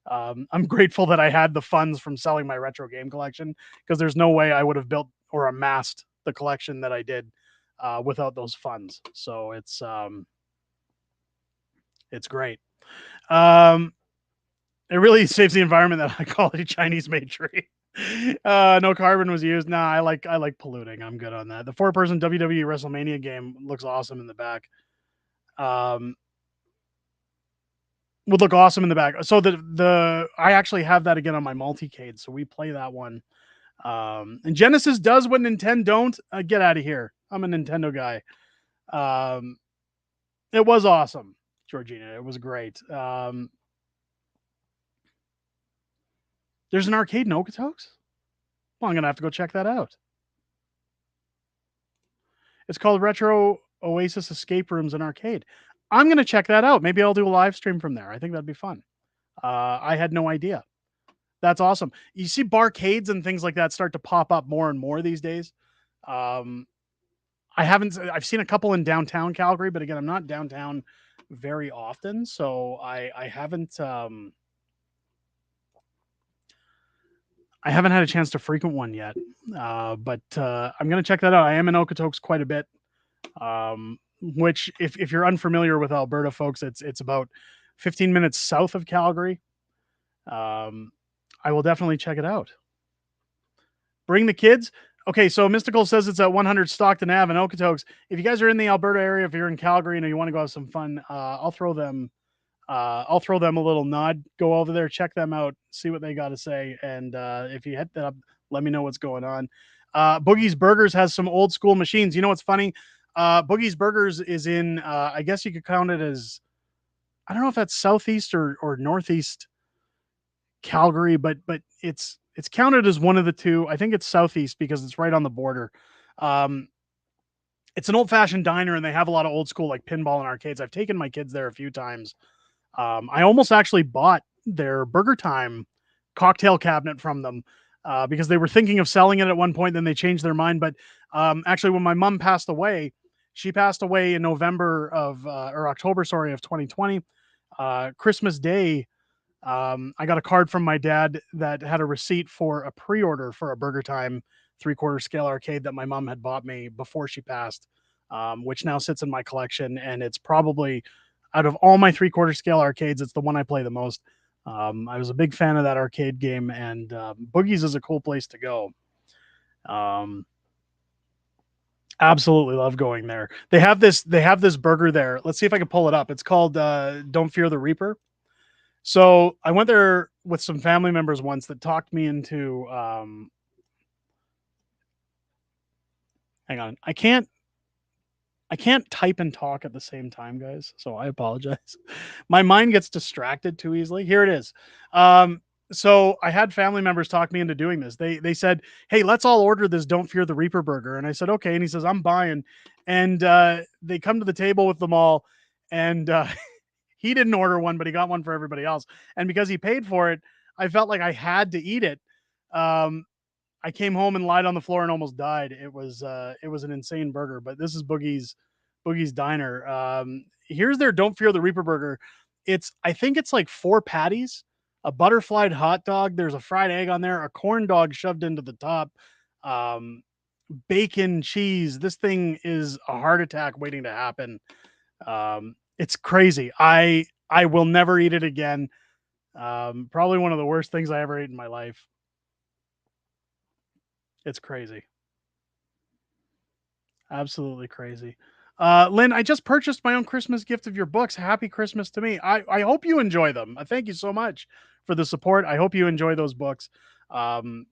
I'm grateful that I had the funds from selling my retro game collection because there's no way I would have built or amassed the collection that I did without those funds. So it's great. Um, it really saves the environment that I call it a Chinese made tree. No carbon was used. Nah, I like polluting. I'm good on that. The 4-person WWE WrestleMania game looks awesome in the back. Um, would look awesome in the back. So the I actually have that again on my multicade, so we play that one. And Genesis does what Nintendo don't. Get out of here. I'm a Nintendo guy. Um, it was awesome, Georgina. It was great. There's an arcade in Okotoks. Well, I'm gonna have to go check that out. It's called Retro Oasis Escape Rooms and Arcade. I'm gonna check that out. Maybe I'll do a live stream from there. I think that'd be fun. I had no idea. That's awesome. You see barcades and things like that start to pop up more and more these days. Um, I've seen a couple in downtown Calgary, but again, I'm not downtown very often, so I haven't had a chance to frequent one yet. But I'm gonna check that out. I am in Okotoks quite a bit. Which if you're unfamiliar with Alberta, folks, it's about 15 minutes south of Calgary. Um, I will definitely check it out. Bring the kids. Okay, so Mystical says it's at 100 Stockton Ave in Okotoks. If you guys are in the Alberta area, if you're in Calgary and you want to go have some fun, I'll throw them. I'll throw them a little nod. Go over there, check them out, see what they got to say, and if you hit that up, let me know what's going on. Boogie's Burgers has some old school machines. You know what's funny? Boogie's Burgers is in. I guess you could count it as. I don't know if that's southeast or northeast Calgary, but it's counted as one of the two. I think it's southeast because it's right on the border. Um, it's an old fashioned diner, and they have a lot of old school like pinball and arcades. I've taken my kids there a few times. I almost actually bought their Burger Time cocktail cabinet from them because they were thinking of selling it at one point. Then they changed their mind. But actually, when my mom passed away, she passed away in November of or October, sorry, of 2020. Christmas Day, I got a card from my dad that had a receipt for a pre-order for a Burger Time 3/4 scale arcade that my mom had bought me before she passed, which now sits in my collection, and it's probably Out of all my 3/4 scale arcades, it's the one I play the most. I was a big fan of that arcade game, and Boogie's is a cool place to go. Um, Absolutely love going there. They have this burger there. Let's see if I can pull it up. It's called Don't Fear the Reaper. So I went there with some family members once that talked me into hang on. I can't type and talk at the same time, guys. So I apologize. My mind gets distracted too easily. Here it is. Um, so I had family members talk me into doing this. They said, "Hey, let's all order this Don't Fear the Reaper burger." And I said, "Okay." And he says, "I'm buying." And they come to the table with them all, and he didn't order one, but he got one for everybody else. And because he paid for it, I felt like I had to eat it. Um, I came home and lied on the floor and almost died. It was an insane burger, but this is Boogie's Diner. Here's their Don't Fear the Reaper burger. I think it's like 4 patties, a butterflied hot dog. There's a fried egg on there, a corn dog shoved into the top, um, bacon, cheese. This thing is a heart attack waiting to happen. It's crazy. I will never eat it again. Probably one of the worst things I ever ate in my life. It's crazy. Absolutely crazy. Lynn, I just purchased my own Christmas gift of your books. Happy Christmas to me. I hope you enjoy them. Thank you so much for the support. I hope you enjoy those books. Um,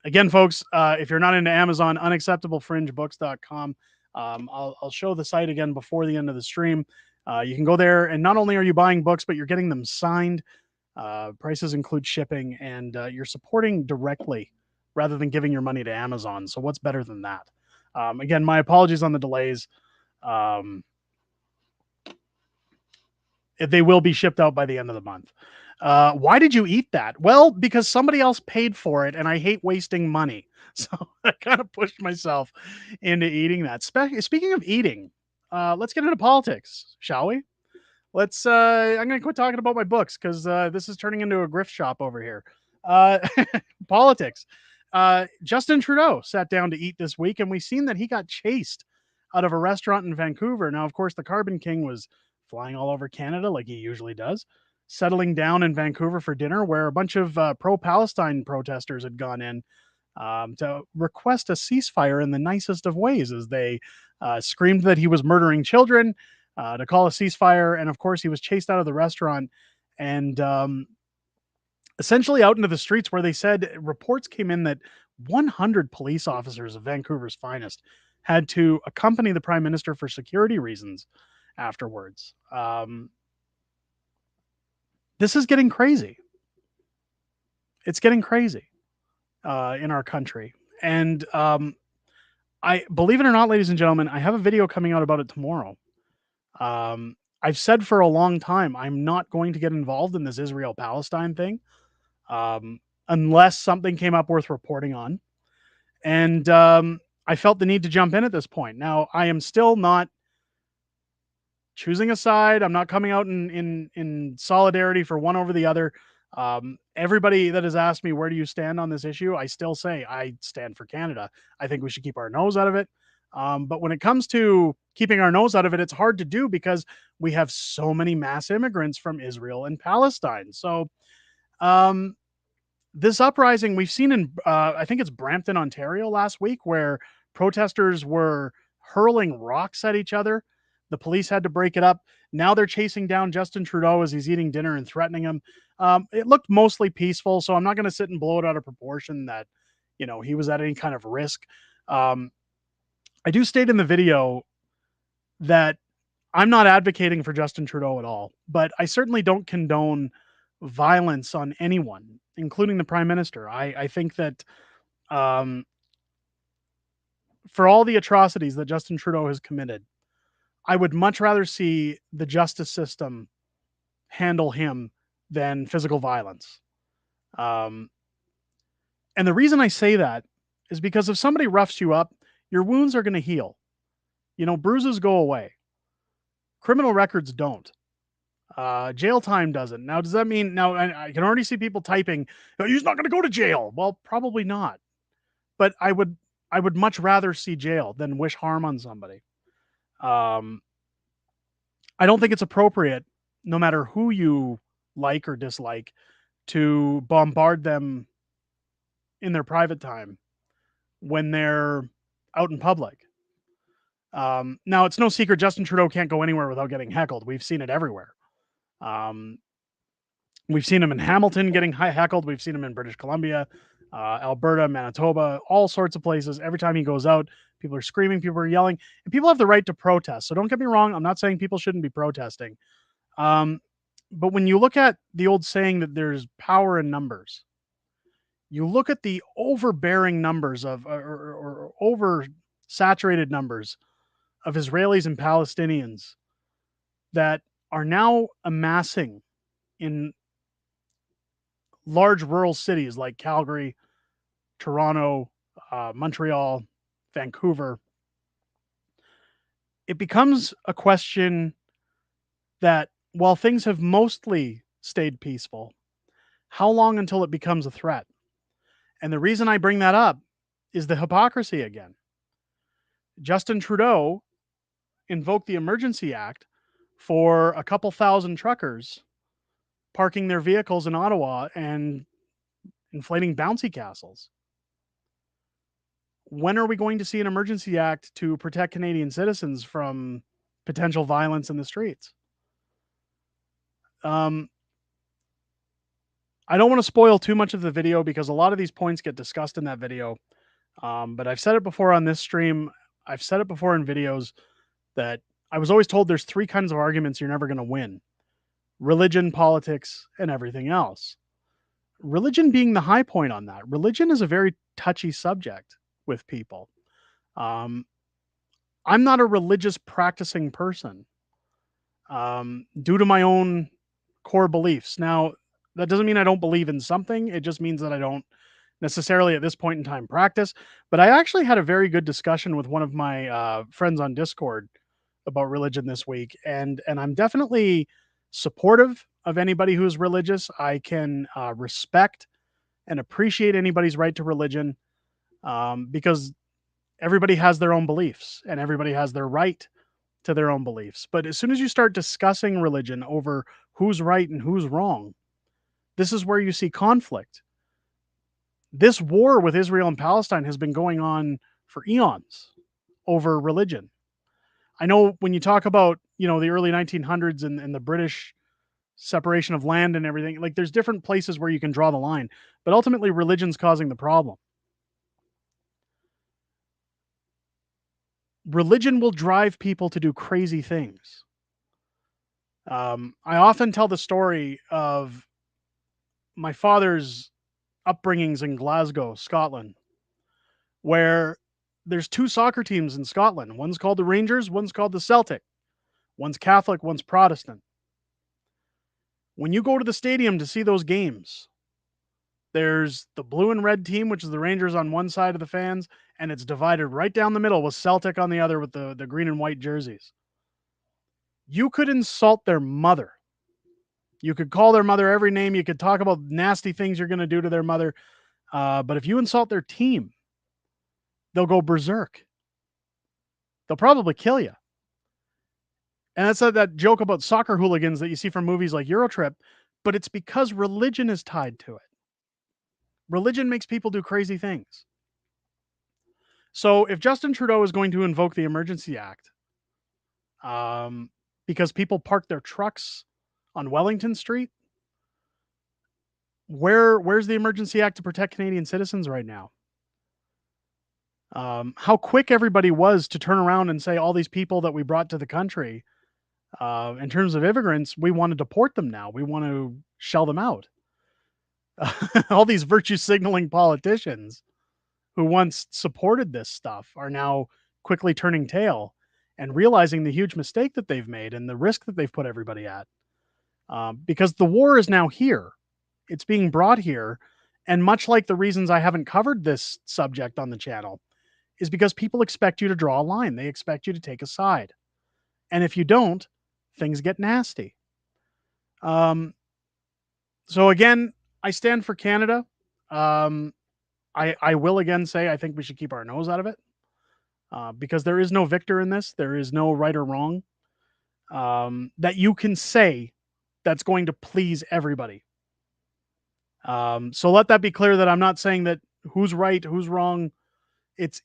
Again, folks, if you're not into Amazon, unacceptablefringebooks.com. I'll show the site again before the end of the stream. You can go there, and not only are you buying books, but you're getting them signed. Prices include shipping, and you're supporting directly rather than giving your money to Amazon. So, what's better than that? Again, my apologies on the delays. Um, they will be shipped out by the end of the month. Why did you eat that? Well, because somebody else paid for it, and I hate wasting money. So I kind of pushed myself into eating that. Speaking of eating, let's get into politics, shall we? I'm going to quit talking about my books because this is turning into a grift shop over here. Uh, Politics. Justin Trudeau sat down to eat this week, and we've seen that he got chased out of a restaurant in Vancouver. Now, of course, the Carbon King was flying all over Canada like he usually does, settling down in Vancouver for dinner, where a bunch of pro Palestine protesters had gone in to request a ceasefire in the nicest of ways as they screamed that he was murdering children, to call a ceasefire. And of course, he was chased out of the restaurant and essentially out into the streets where they said reports came in that 100 police officers of Vancouver's finest had to accompany the prime minister for security reasons afterwards. This is getting crazy. It's getting crazy in our country. And I believe it or not, ladies and gentlemen, I have a video coming out about it tomorrow. I've said for a long time I'm not going to get involved in this Israel Palestine thing unless something came up worth reporting on. And I felt the need to jump in at this point. Now, I am still not choosing a side. I'm not coming out in solidarity for one over the other. Everybody that has asked me where do you stand on this issue, I still say I stand for Canada. I think we should keep our nose out of it. But when it comes to keeping our nose out of it, it's hard to do because we have so many mass immigrants from Israel and Palestine. So um, this uprising we've seen in, I think it's Brampton, Ontario last week, where protesters were hurling rocks at each other. The police had to break it up. Now they're chasing down Justin Trudeau as he's eating dinner and threatening him. It looked mostly peaceful, so I'm not going to sit and blow it out of proportion that, he was at any kind of risk. Um, I do state in the video that I'm not advocating for Justin Trudeau at all, but I certainly don't condone violence on anyone, including the prime minister. I think that um, for all the atrocities that Justin Trudeau has committed, I would much rather see the justice system handle him than physical violence. Um, and the reason I say that is because if somebody roughs you up, your wounds are going to heal. Bruises go away. Criminal records don't. Jail time doesn't. Now, does that mean now I can already see people typing, "Oh, he's not going to go to jail"? Well, probably not. But I would much rather see jail than wish harm on somebody. I don't think it's appropriate no matter who you like or dislike, to bombard them in their private time when they're out in public. Now, it's no secret Justin Trudeau can't go anywhere without getting heckled. We've seen it everywhere. Um, we've seen him in Hamilton getting heckled. We've seen him in British Columbia, Alberta, Manitoba, all sorts of places. Every time he goes out, people are screaming, people are yelling, and people have the right to protest. So don't get me wrong. I'm not saying people shouldn't be protesting. Um, but when you look at the old saying that there's power in numbers, you look at the overbearing numbers of or over saturated numbers of Israelis and Palestinians that are now amassing in large rural cities like Calgary, Toronto, Montreal, Vancouver. It becomes a question that while things have mostly stayed peaceful, how long until it becomes a threat? And the reason I bring that up is the hypocrisy again. Justin Trudeau invoked the Emergency Act for a couple thousand truckers parking their vehicles in Ottawa and inflating bouncy castles. When are we going to see an emergency act to protect Canadian citizens from potential violence in the streets? Um, I don't want to spoil too much of the video because a lot of these points get discussed in that video. But I've said it before on this stream. I've said it before in videos that I was always told there's three kinds of arguments you're never going to win: religion, politics, and everything else. Religion being the high point on that. Religion is a very touchy subject with people. Um, I'm not a religious practicing person due to my own core beliefs. Now, that doesn't mean I don't believe in something. It just means that I don't necessarily at this point in time practice. But I actually had a very good discussion with one of my friends on Discord about religion this week, and I'm definitely supportive of anybody who's religious. I can respect and appreciate anybody's right to religion because everybody has their own beliefs and everybody has their right to their own beliefs. But as soon as you start discussing religion over who's right and who's wrong, this is where you see conflict. This war with Israel and Palestine has been going on for eons over religion. I know when you talk about, the early 1900s and the British separation of land and everything, like there's different places where you can draw the line, but ultimately religion's causing the problem. Religion will drive people to do crazy things. I often tell the story of my father's upbringings in Glasgow, Scotland, where there's two soccer teams in Scotland. One's called the Rangers, one's called the Celtic. One's Catholic, one's Protestant. When you go to the stadium to see those games, there's the blue and red team, which is the Rangers on one side of the fans, and it's divided right down the middle with Celtic on the other with the green and white jerseys. You could insult their mother. You could call their mother every name. You could talk about nasty things you're going to do to their mother. But if you insult their team, they'll go berserk. They'll probably kill you. And that's that joke about soccer hooligans that you see from movies like Eurotrip, but it's because religion is tied to it. Religion makes people do crazy things. So if Justin Trudeau is going to invoke the Emergency Act, because people park their trucks on Wellington Street, where's the Emergency Act to protect Canadian citizens right now? How quick everybody was to turn around and say all these people that we brought to the country, in terms of immigrants, we want to deport them now. We want to shell them out. All these virtue signaling politicians who once supported this stuff are now quickly turning tail and realizing the huge mistake that they've made and the risk that they've put everybody at. Because the war is now here. It's being brought here. And much like the reasons I haven't covered this subject on the channel is because people expect you to draw a line. They expect you to take a side. And if you don't, things get nasty. So again, I stand for Canada. I will again say I think we should keep our nose out of it because there is no victor in this. There is no right or wrong that you can say that's going to please everybody. So let that be clear that I'm not saying that who's right, who's wrong. It's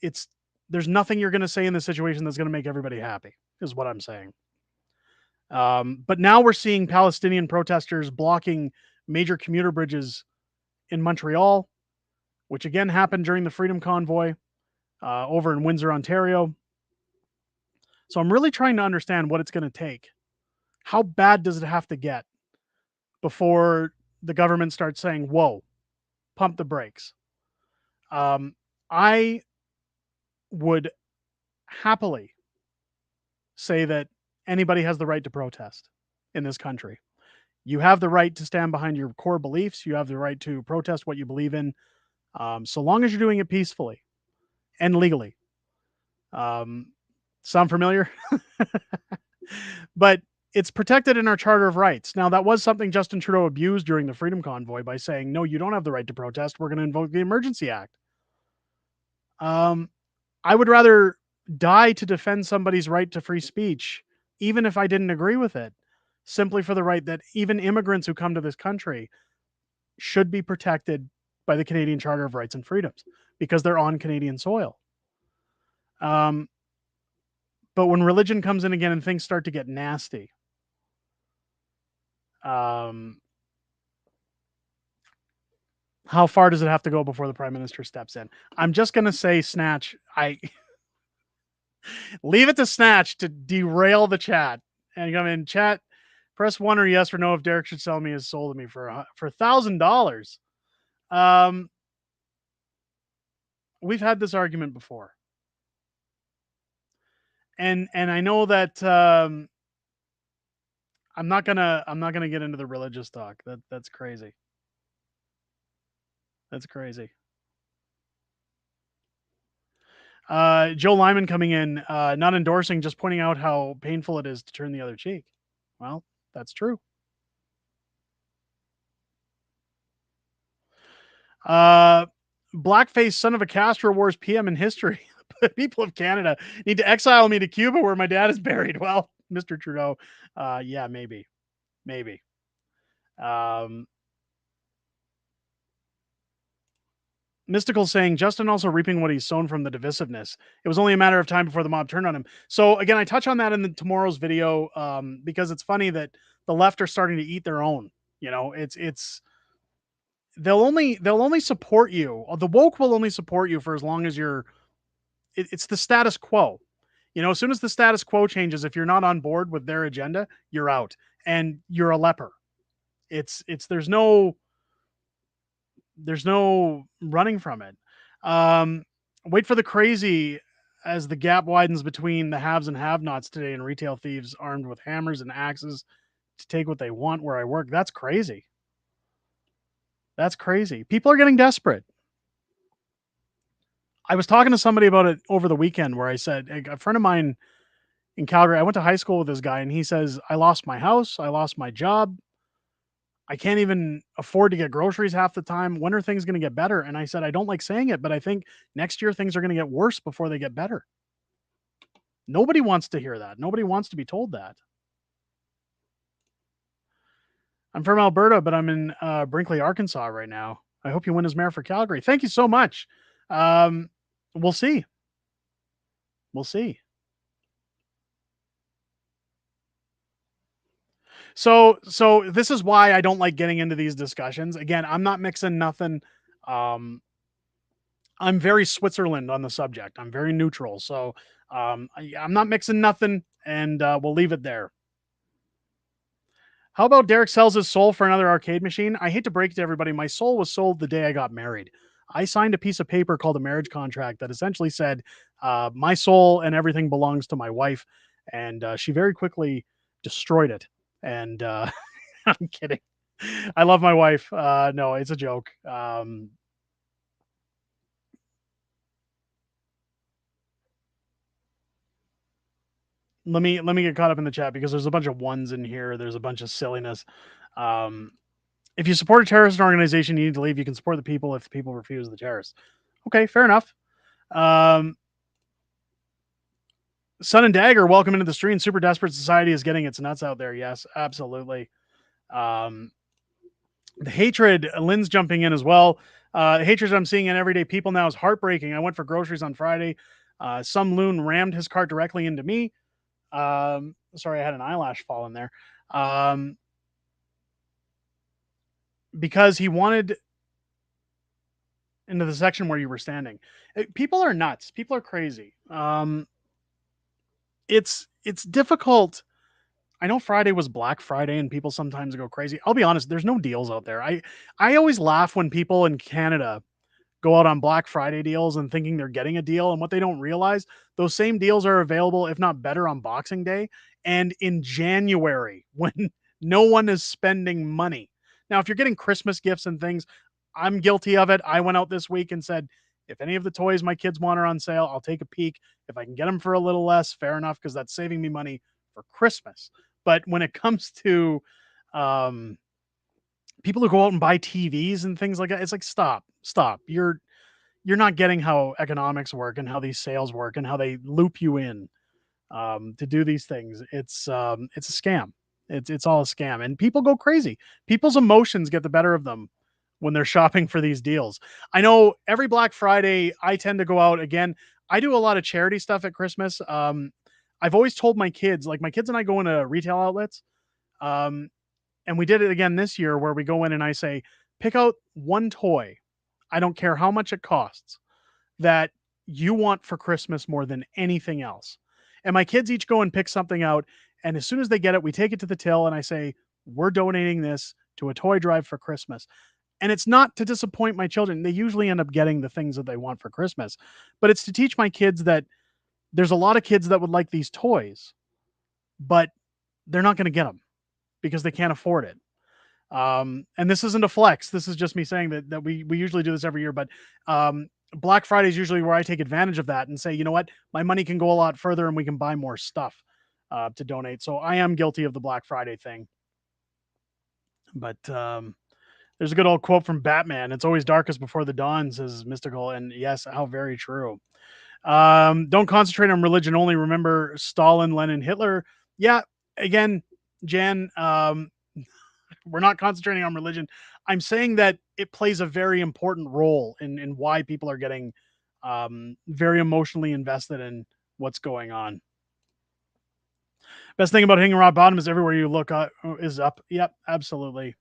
there's nothing you're going to say in this situation that's going to make everybody happy, is what I'm saying. But now we're seeing Palestinian protesters blocking major commuter bridges in Montreal, which again happened during the Freedom Convoy over in Windsor, Ontario. So I'm really trying to understand what it's going to take. How bad does it have to get before the government starts saying, whoa, pump the brakes? I would happily say that anybody has the right to protest in this country. You have the right to stand behind your core beliefs. You have the right to protest what you believe in, so long as you're doing it peacefully and legally. Sound familiar? But it's protected in our Charter of Rights. Now, that was something Justin Trudeau abused during the Freedom Convoy by saying, no, you don't have the right to protest. We're going to invoke the Emergency Act. I would rather die to defend somebody's right to free speech, even if I didn't agree with it, simply for the right that even immigrants who come to this country should be protected by the Canadian Charter of Rights and Freedoms because they're on Canadian soil. But when religion comes in again and things start to get nasty, how far does it have to go before the Prime Minister steps in? I'm just going to say, Snatch, I leave it to Snatch to derail the chat. And come in, chat, press 1 or yes or no if Derek should sell me his soul to me for $1,000. We've had this argument before. And I know that I'm not gonna get into the religious talk. That's crazy. That's crazy. Joe Lyman coming in, not endorsing, just pointing out how painful it is to turn the other cheek. Well, that's true. Blackface son of a Castro Wars PM in history. People of Canada need to exile me to Cuba where my dad is buried. Well, Mr. Trudeau, yeah, maybe. Mystical saying Justin also reaping what he's sown from the divisiveness. It was only a matter of time before the mob turned on him. So again, I touch on that in tomorrow's video because it's funny that the left are starting to eat their own. You know, it's they'll only support you. The woke will only support you for as long as you're. It's the status quo. You know, as soon as the status quo changes, if you're not on board with their agenda, you're out and you're a leper. It's there's no running from it. Wait for the crazy as the gap widens between the haves and have-nots today and retail thieves armed with hammers and axes to take what they want where I work. That's crazy. That's crazy. People are getting desperate. I was talking to somebody about it over the weekend where I said, a friend of mine in Calgary, I went to high school with this guy and he says, I lost my house. I lost my job. I can't even afford to get groceries half the time. When are things going to get better? And I said, I don't like saying it, but I think next year things are going to get worse before they get better. Nobody wants to hear that. Nobody wants to be told that. I'm from Alberta, but I'm in Brinkley, Arkansas right now. I hope you win as mayor for Calgary. Thank you so much. We'll see. We'll see. So this is why I don't like getting into these discussions. Again, I'm not mixing nothing. I'm very Switzerland on the subject. I'm very neutral. So I'm not mixing nothing, and we'll leave it there. How about Derek sells his soul for another arcade machine? I hate to break it to everybody. My soul was sold the day I got married. I signed a piece of paper called a marriage contract that essentially said my soul and everything belongs to my wife. And she very quickly destroyed it. And I'm kidding. I love my wife. No, it's a joke. Let me get caught up in the chat because there's a bunch of ones in here. There's a bunch of silliness. If you support a terrorist organization, you need to leave. You can support the people if the people refuse the terrorists. Okay, fair enough. Sun and Dagger, welcome into the stream. Super Desperate Society is getting its nuts out there. Yes, absolutely. Um, the hatred, Lynn's jumping in as well. The hatred I'm seeing in everyday people now is heartbreaking. I went for groceries on Friday. Some loon rammed his cart directly into me. Sorry, I had an eyelash fall in there. Um, because he wanted into the section where you were standing. People are nuts. People are crazy. It's difficult. I know Friday was Black Friday and people sometimes go crazy. I'll be honest, there's no deals out there. I always laugh when people in Canada go out on Black Friday deals and thinking they're getting a deal. And what they don't realize, those same deals are available, if not better, on Boxing Day and in January when no one is spending money. Now, if you're getting Christmas gifts and things, I'm guilty of it. I went out this week and said, if any of the toys my kids want are on sale, I'll take a peek. If I can get them for a little less, fair enough, because that's saving me money for Christmas. But when it comes to um, people who go out and buy TVs and things like that, it's like stop. You're not getting how economics work and how these sales work and how they loop you in to do these things. It's a scam. It's all a scam, and people go crazy. People's emotions get the better of them when they're shopping for these deals. I know every Black Friday I tend to go out again. I do a lot of charity stuff at Christmas. I've always told my kids, like my kids and I go into retail outlets. Um, and we did it again this year where we go in and I say, pick out one toy. I don't care how much it costs that you want for Christmas more than anything else. And my kids each go and pick something out. And as soon as they get it, we take it to the till and I say, we're donating this to a toy drive for Christmas. And it's not to disappoint my children. They usually end up getting the things that they want for Christmas, but it's to teach my kids that there's a lot of kids that would like these toys, but they're not going to get them because they can't afford it. And this isn't a flex. This is just me saying that we usually do this every year, but Black Friday is usually where I take advantage of that and say, you know what, my money can go a lot further and we can buy more stuff to donate. So I am guilty of the Black Friday thing. But there's a good old quote from Batman. It's always darkest before the dawn, says Mystical. And yes, how very true. Don't concentrate on religion only. Remember Stalin, Lenin, Hitler. Yeah, again, Jan, we're not concentrating on religion. I'm saying that it plays a very important role in why people are getting very emotionally invested in what's going on. Best thing about hitting rock bottom is everywhere you look is up. Yep, absolutely.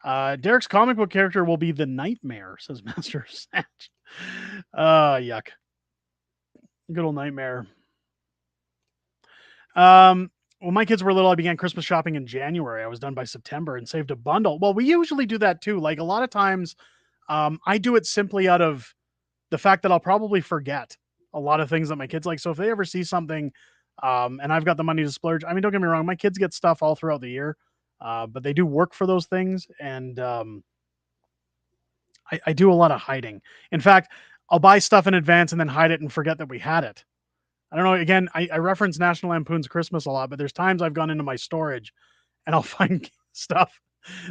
Derek's comic book character will be the Nightmare, says Master Snatch. Yuck. Good old Nightmare. When my kids were little, I began Christmas shopping in January. I was done by September and saved a bundle. Well, we usually do that too. Like a lot of times, I do it simply out of the fact that I'll probably forget a lot of things that my kids like. So if they ever see something, and I've got the money to splurge, I mean, don't get me wrong, my kids get stuff all throughout the year, but they do work for those things, and I do a lot of hiding. In fact, I'll buy stuff in advance and then hide it and forget that we had it. I don't know. Again, I reference National Lampoon's Christmas a lot, but there's times I've gone into my storage and I'll find stuff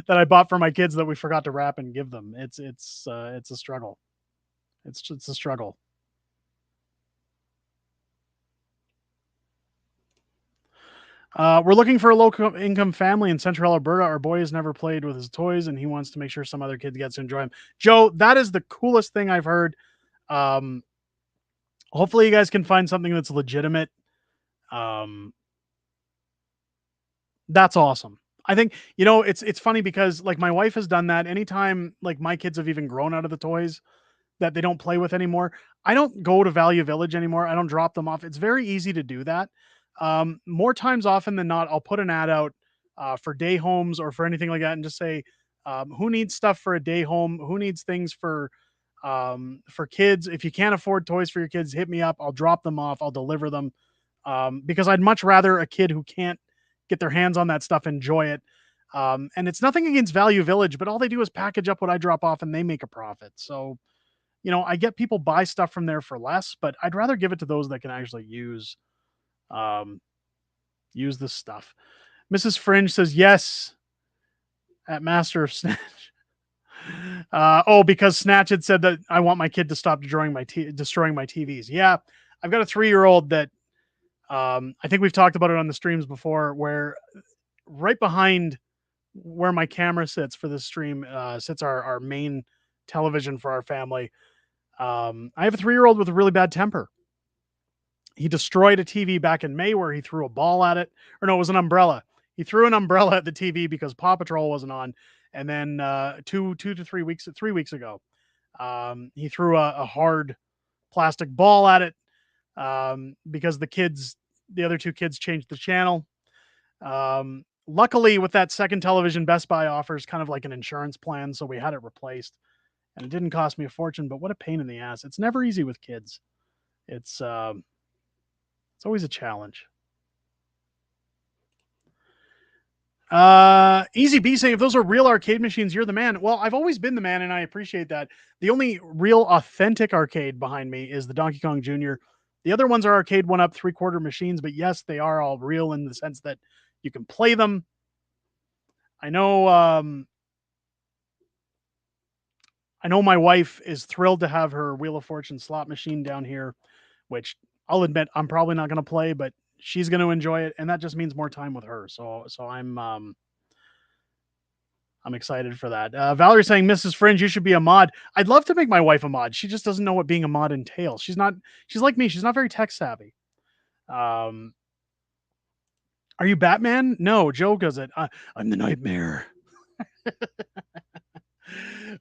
that I bought for my kids that we forgot to wrap and give them. It's a struggle. It's a struggle. We're looking for a low income family in Central Alberta. Our boy has never played with his toys, and he wants to make sure some other kid gets to enjoy them. Joe, that is the coolest thing I've heard. Um, Hopefully, you guys can find something that's legitimate. Um, that's awesome. I think it's funny because like my wife has done that anytime like my kids have even grown out of the toys that they don't play with anymore. I don't go to Value Village anymore. I don't drop them off. It's very easy to do that. More times often than not, I'll put an ad out for day homes or for anything like that and just say, who needs stuff for a day home? Who needs things for kids? If you can't afford toys for your kids, hit me up. I'll drop them off. I'll deliver them because I'd much rather a kid who can't get their hands on that stuff enjoy it. And it's nothing against Value Village, but all they do is package up what I drop off and they make a profit. So I get people buy stuff from there for less, but I'd rather give it to those that can actually um, use this stuff. Mrs. Fringe says yes at Master of Snatch. Because Snatch had said that I want my kid to stop destroying my TVs. Yeah, I've got a 3-year-old that I think we've talked about it on the streams before, where right behind where my camera sits for this stream sits our main television for our family. I have a 3-year-old with a really bad temper. He destroyed a TV back in May where he threw a ball at it. Or no, it was an umbrella. He threw an umbrella at the TV because Paw Patrol wasn't on. And then 3 weeks ago, he threw a hard plastic ball at it because the other two kids changed the channel. Luckily, with that second television, Best Buy offers kind of like an insurance plan, so we had it replaced, and it didn't cost me a fortune. But what a pain in the ass! It's never easy with kids. It's always a challenge. Easy B saying, if those are real arcade machines, you're the man. Well, I've always been the man, and I appreciate that. The only real authentic arcade behind me is the Donkey Kong Jr. The other ones are arcade 1-up 3/4 machines, but yes, they are all real in the sense that you can play them. I know my wife is thrilled to have her Wheel of Fortune slot machine down here, which I'll admit I'm probably not going to play, but she's going to enjoy it, and that just means more time with her. So I'm excited for that. Valerie saying, Mrs. Fringe, you should be a mod. I'd love to make my wife a mod. She just doesn't know what being a mod entails. She's like me. She's not very tech savvy. Are you Batman? No, Joe does it. I'm the Nightmare.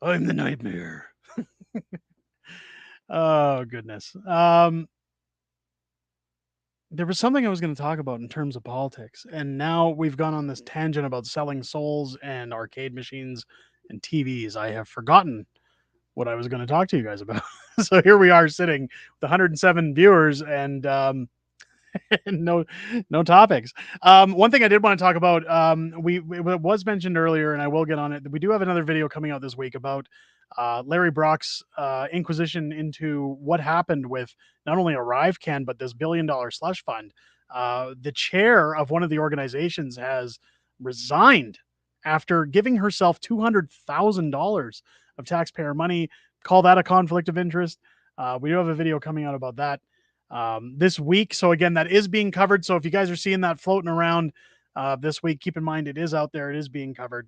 I'm the Nightmare. Oh, goodness. There was something I was going to talk about in terms of politics, and now we've gone on this tangent about selling souls and arcade machines and TVs. I have forgotten what I was going to talk to you guys about. So here we are sitting with 107 viewers and no topics. One thing I did want to talk about, it was mentioned earlier, and I will get on it. We do have another video coming out this week about Larry Brock's inquisition into what happened with not only ArriveCan but this $1 billion slush fund. The chair of one of the organizations has resigned after giving herself $200,000 of taxpayer money. Call that a conflict of interest. We do have a video coming out about that this week. So again, that is being covered. So if you guys are seeing that floating around this week, keep in mind it is out there. It is being covered.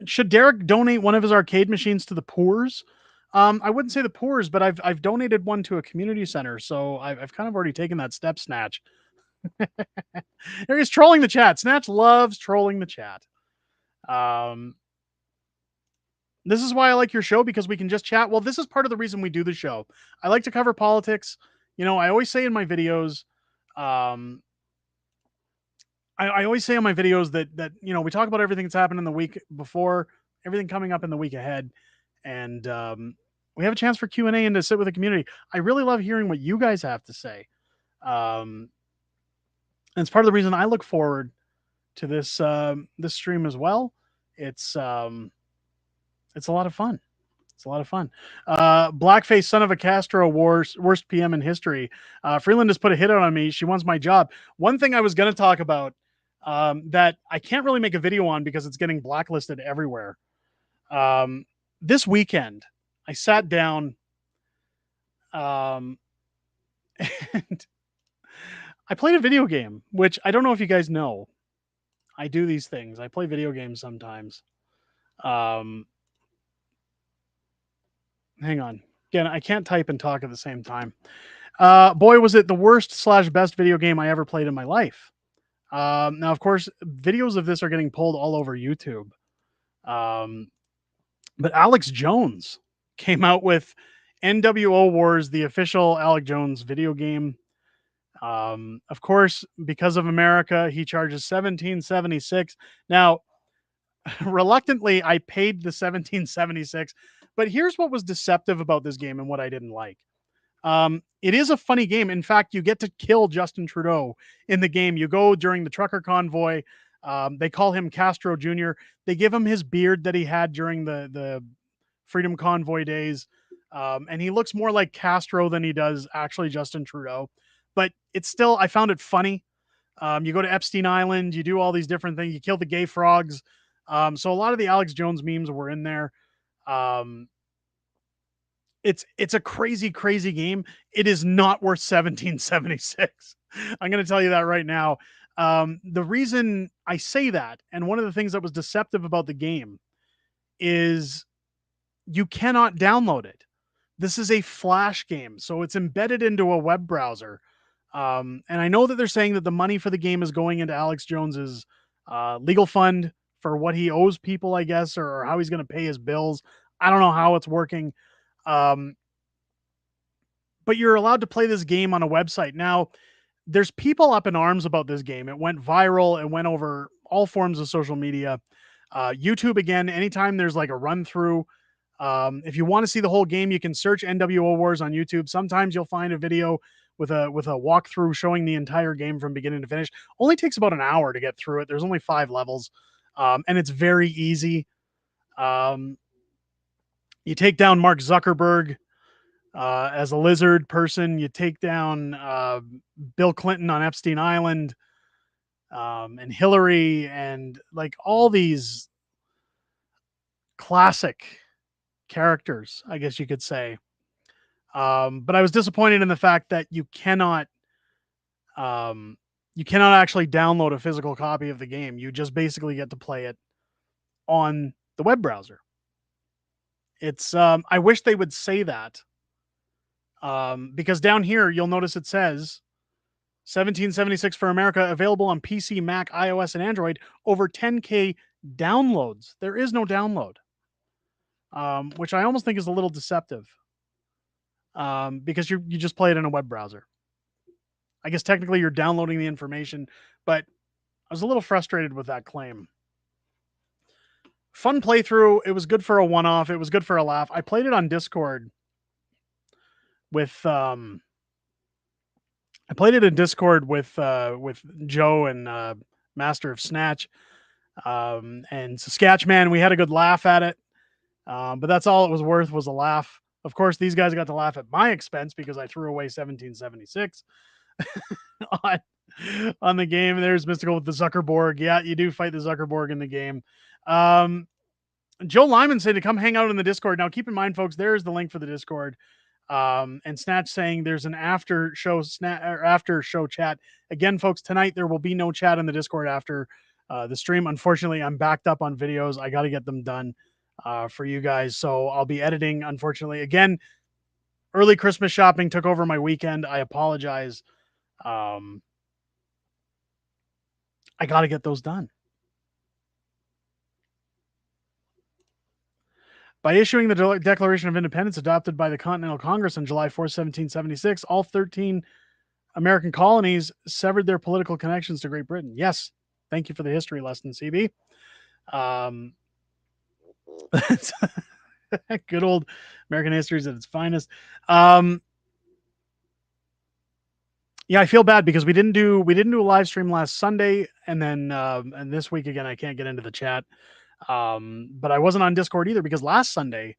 Should Derek donate one of his arcade machines to the poors? I wouldn't say the poors, but I've donated one to a community center. So I've kind of already taken that step, Snatch. There he's trolling the chat. Snatch loves trolling the chat. This is why I like your show, because we can just chat. Well, this is part of the reason we do the show. I like to cover politics. You know, I always say in my videos, I always say in my videos that you know, we talk about everything that's happened in the week before, everything coming up in the week ahead, and we have a chance for Q&A and to sit with the community. I really love hearing what you guys have to say. And it's part of the reason I look forward to this this stream as well. It's a lot of fun. It's a lot of fun. Blackface, son of a Castro, worst PM in history. Freeland has put a hit out on me. She wants my job. One thing I was going to talk about that I can't really make a video on because it's getting blacklisted everywhere. This weekend, I sat down and I played a video game, which I don't know if you guys know. I do these things. I play video games sometimes. Hang on. Again, I can't type and talk at the same time. Boy, was it the worst/best video game I ever played in my life. Now, of course, videos of this are getting pulled all over YouTube. But Alex Jones came out with NWO Wars, the official Alex Jones video game. Of course, because of America, he charges $17.76. Now, reluctantly, I paid the $17.76. But here's what was deceptive about this game and what I didn't like. It is a funny game. In fact, you get to kill Justin Trudeau in the game. You go during the trucker convoy. They call him Castro Jr. They give him his beard that he had during the Freedom Convoy days. And he looks more like Castro than he does actually Justin Trudeau. But it's still, I found it funny. You go to Epstein Island, you do all these different things. You kill the gay frogs. So a lot of the Alex Jones memes were in there. It's a crazy, crazy game. It is not worth 1776. I'm going to tell you that right now. The reason I say that, and one of the things that was deceptive about the game, is you cannot download it. This is a Flash game, so it's embedded into a web browser. And I know that they're saying that the money for the game is going into Alex Jones's legal fund for what he owes people, I guess, or how he's going to pay his bills. I don't know how it's working. Um, but you're allowed to play this game on a website. Now, there's people up in arms about this game. It went viral, it went over all forms of social media. YouTube, again, anytime there's like a run through, if you want to see the whole game, you can search NWO Wars on YouTube. Sometimes you'll find a video with a walkthrough showing the entire game from beginning to finish. Only takes about an hour to get through it. There's only 5 levels, and it's very easy. Um, you take down Mark Zuckerberg as a lizard person. You take down Bill Clinton on Epstein Island, and Hillary, and like all these classic characters, I guess you could say. But I was disappointed in the fact that um, you cannot actually download a physical copy of the game. You just basically get to play it on the web browser. It's I wish they would say that, because down here you'll notice it says 1776 for America, available on PC, Mac, iOS, and Android. Over 10K downloads. There is no download, which I almost think is a little deceptive, because you just play it in a web browser. I guess technically you're downloading the information, but I was a little frustrated with that claim. Fun playthrough. It was good for a one-off. It was good for a laugh. I played it on Discord with I played it in Discord with Joe and Master of Snatch, and Saskatchewan. We had a good laugh at it, but that's all it was worth, was a laugh. Of course, these guys got to laugh at my expense because I threw away 1776 on, on the game. There's Mystical with the Zuckerborg. Yeah, you do fight the Zuckerborg in the game. Joe Lyman said to come hang out in the Discord. Now, keep in mind, folks, there's the link for the Discord. And Snatch saying there's an after show chat. Again, folks, tonight there will be no chat in the Discord after the stream. Unfortunately, I'm backed up on videos. I got to get them done for you guys. So I'll be editing, unfortunately. Again, early Christmas shopping took over my weekend. I apologize. I got to get those done. By issuing the Declaration of Independence adopted by the Continental Congress on July 4, 1776, all 13 American colonies severed their political connections to Great Britain. Yes, thank you for the history lesson, CB. Good old American history is at its finest. Yeah, I feel bad because we didn't do a live stream last Sunday, and then and this week again I can't get into the chat. But I wasn't on Discord either because last Sunday,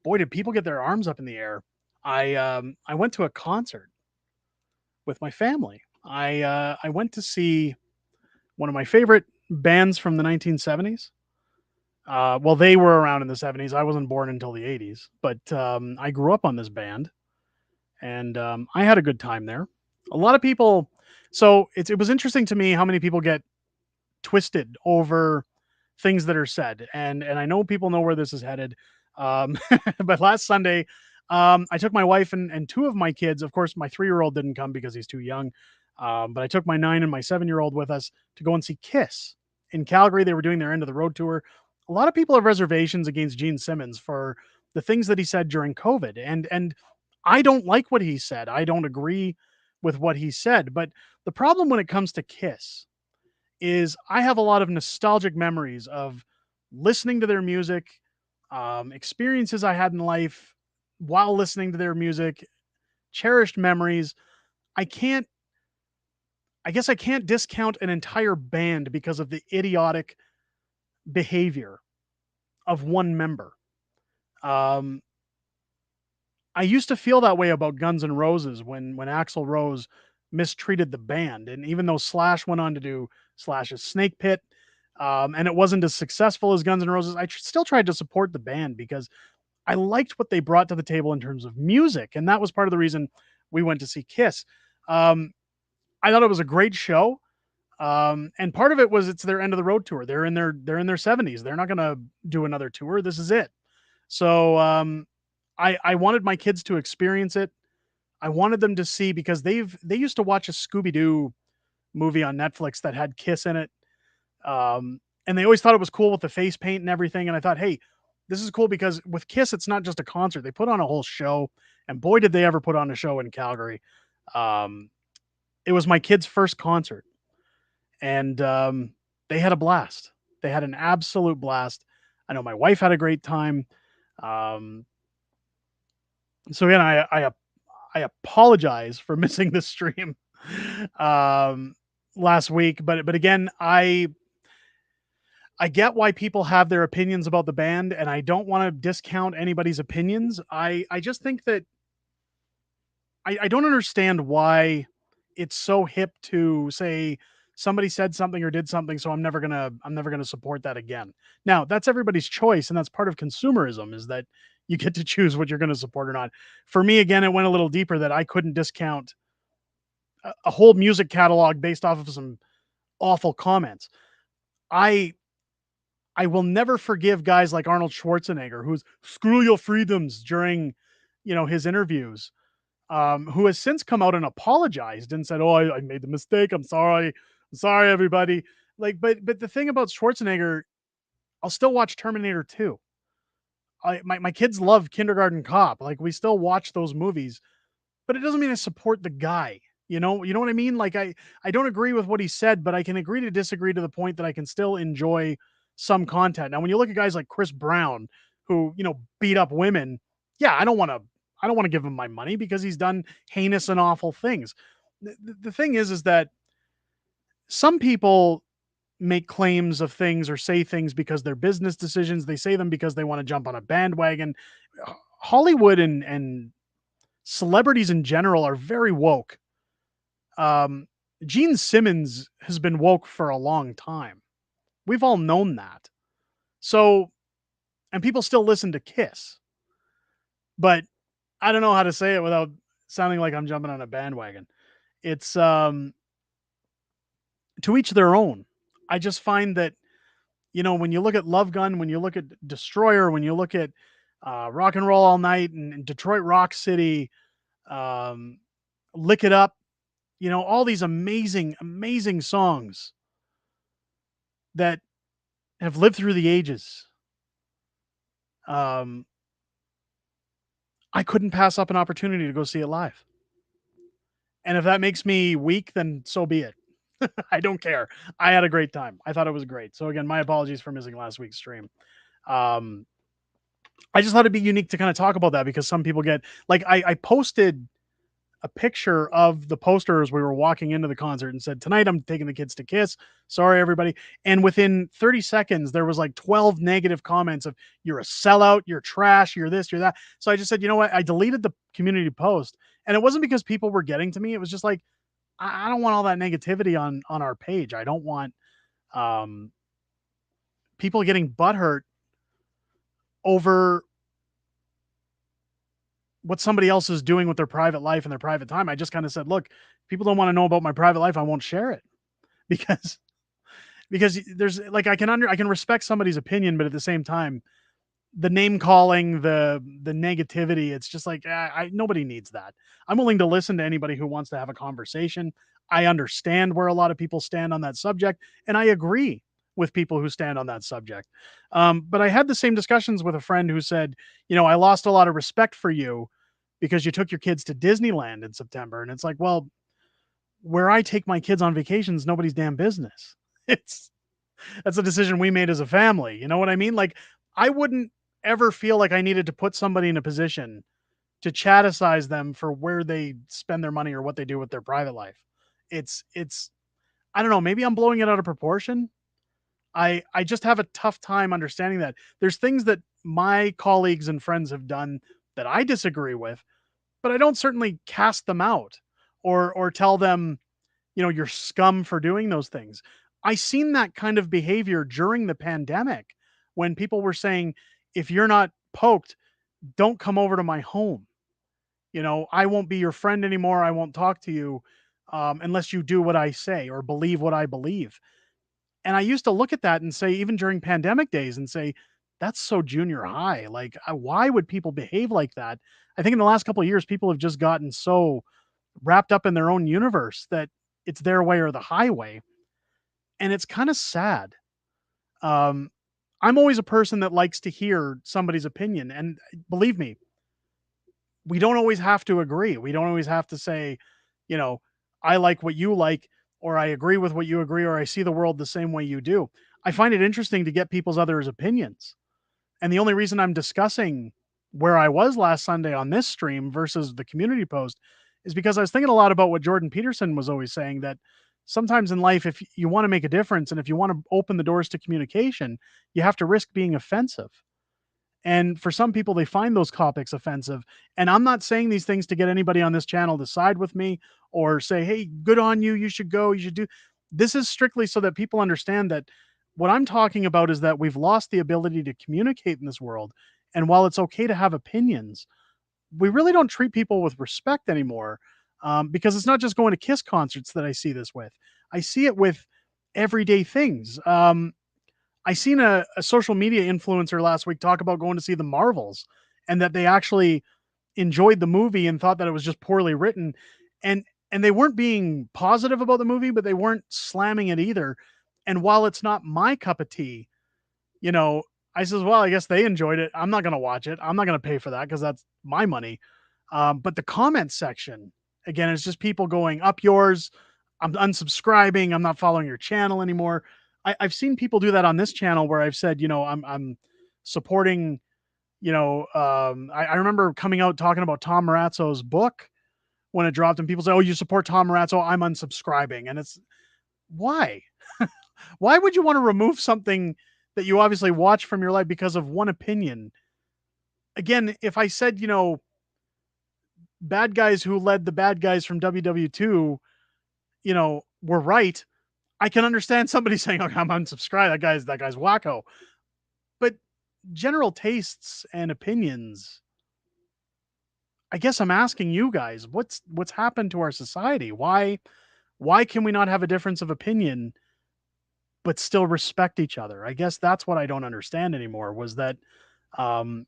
boy, did people get their arms up in the air. I went to a concert with my family. I went to see one of my favorite bands from the 1970s. Well, they were around in the 70s. I wasn't born until the 80s, but I grew up on this band, and I had a good time there. A lot of people. So it was interesting to me how many people get twisted over things that are said, and I know people know where this is headed. But last Sunday, I took my wife and 2 of my kids. Of course, my 3-year-old didn't come because he's too young. But I took my 9 and my 7-year-old with us to go and see Kiss in Calgary. They were doing their end of the road tour. A lot of people have reservations against Gene Simmons for the things that he said during COVID, and I don't like what he said. I don't agree with what he said. But the problem when it comes to Kiss is I have a lot of nostalgic memories of listening to their music, experiences I had in life while listening to their music, cherished memories. I can't, I guess I can't discount an entire band because of the idiotic behavior of one member. Um, I used to feel that way about Guns N' Roses when Axl Rose mistreated the band, and even though Slash went on to do Slash's Snake Pit, and it wasn't as successful as Guns N' Roses, I still tried to support the band because I liked what they brought to the table in terms of music, and that was part of the reason we went to see Kiss. Um, I thought it was a great show. And part of it was it's their end of the road tour. They're in their 70s. They're not gonna do another tour. This is it. So I wanted my kids to experience it. I wanted them to see because they used to watch a Scooby Doo movie on Netflix that had Kiss in it. And they always thought it was cool with the face paint and everything. And I thought, hey, this is cool because with Kiss, it's not just a concert. They put on a whole show. And boy, did they ever put on a show in Calgary. Um, it was my kids' first concert. And they had a blast. They had an absolute blast. I know my wife had a great time. Um, so again, I apologize for missing the stream um, last week, but again, I get why people have their opinions about the band, and I don't want to discount anybody's opinions. I just think that I don't understand why it's so hip to say somebody said something or did something, so I'm never gonna support that again. Now that's everybody's choice, and that's part of consumerism is that you get to choose what you're going to support or not. For me, again, it went a little deeper that I couldn't discount a whole music catalog based off of some awful comments. I I will never forgive guys like Arnold Schwarzenegger, who's screw your freedoms during, his interviews, who has since come out and apologized and said, "Oh, I made the mistake. I'm sorry, everybody." Like, but the thing about Schwarzenegger, I'll still watch Terminator 2. My kids love Kindergarten Cop. Like, we still watch those movies, but it doesn't mean I support the guy. You know what I mean? Like, I don't agree with what he said, but I can agree to disagree to the point that I can still enjoy some content. Now, when you look at guys like Chris Brown, who beat up women, yeah, I don't want to give him my money because he's done heinous and awful things. The thing is that some people make claims of things or say things because they're business decisions. They say them because they want to jump on a bandwagon. Hollywood and celebrities in general are very woke. Um, Gene Simmons has been woke for a long time. We've all known that. So, and people still listen to Kiss, but I don't know how to say it without sounding like I'm jumping on a bandwagon. It's to each their own. I just find that when you look at Love Gun, when you look at Destroyer, when you look at Rock and Roll All Night and Detroit Rock City, um, Lick It Up, all these amazing, amazing songs that have lived through the ages. Um, I couldn't pass up an opportunity to go see it live. And if that makes me weak, then so be it. I don't care. I had a great time. I thought it was great. So again, my apologies for missing last week's stream. Um, I just thought it'd be unique to kind of talk about that because some people get like I posted a picture of the poster as we were walking into the concert and said, "Tonight I'm taking the kids to Kiss. Sorry, everybody." And within 30 seconds, there was like 12 negative comments of "You're a sellout, you're trash, you're this, you're that." So I just said, you know what? I deleted the community post, and it wasn't because people were getting to me. It was just like I don't want all that negativity on our page. I don't want um, people getting butthurt over what somebody else is doing with their private life and their private time. I just kind of said, look, people don't want to know about my private life. I won't share it because there's like I can respect somebody's opinion, but at the same time, the name calling, the negativity, it's just like nobody needs that. I'm willing to listen to anybody who wants to have a conversation. I understand where a lot of people stand on that subject, and I agree with people who stand on that subject. But I had the same discussions with a friend who said, I lost a lot of respect for you because you took your kids to Disneyland in September. And it's like, well, where I take my kids on vacations, nobody's damn business. It's That's a decision we made as a family. You know what I mean? Like, I wouldn't ever feel like I needed to put somebody in a position to chaticize them for where they spend their money or what they do with their private life. It's I don't know, maybe I'm blowing it out of proportion. I just have a tough time understanding that. There's things that my colleagues and friends have done that I disagree with, but I don't certainly cast them out or tell them, you're scum for doing those things. I seen that kind of behavior during the pandemic when people were saying, if you're not poked, don't come over to my home. I won't be your friend anymore. I won't talk to you unless you do what I say or believe what I believe. And I used to look at that and say, even during pandemic days, and say, that's so junior high. Like, why would people behave like that? I think in the last couple of years, people have just gotten so wrapped up in their own universe that it's their way or the highway. And it's kind of sad. Um, I'm always a person that likes to hear somebody's opinion. And believe me, we don't always have to agree. We don't always have to say, you know, I like what you like, or I agree with what you agree, or I see the world the same way you do. I find it interesting to get people's others' opinions. And the only reason I'm discussing where I was last Sunday on this stream versus the community post is because I was thinking a lot about what Jordan Peterson was always saying, that sometimes in life, if you want to make a difference and if you want to open the doors to communication, you have to risk being offensive. And for some people, they find those topics offensive. And I'm not saying these things to get anybody on this channel to side with me or say, hey, good on you. You should go. You should do. This is strictly so that people understand that what I'm talking about is that we've lost the ability to communicate in this world. And while it's okay to have opinions, we really don't treat people with respect anymore, because it's not just going to Kiss concerts that I see this with. I see it with everyday things. I seen a social media influencer last week talk about going to see the Marvels and that they actually enjoyed the movie and thought that it was just poorly written. And they weren't being positive about the movie, but they weren't slamming it either. And while it's not my cup of tea, you know, I says, well, I guess they enjoyed it. I'm not going to watch it. I'm not going to pay for that because that's my money. But the comment section, again, is just people going up yours. I'm unsubscribing. I'm not following your channel anymore. I've seen people do that on this channel where I've said, I'm supporting, I remember coming out talking about Tom Marazzo's book when it dropped and people say, oh, you support Tom Marazzo. I'm unsubscribing. And it's why? Why would you want to remove something that you obviously watch from your life because of one opinion? Again, if I said, bad guys who led the bad guys from WW2, were right, I can understand somebody saying, "Okay, I'm unsubscribed. That guy's wacko." But general tastes and opinions, I guess I'm asking you guys, what's happened to our society? Why can we not have a difference of opinion but still respect each other? I guess that's what I don't understand anymore, was that um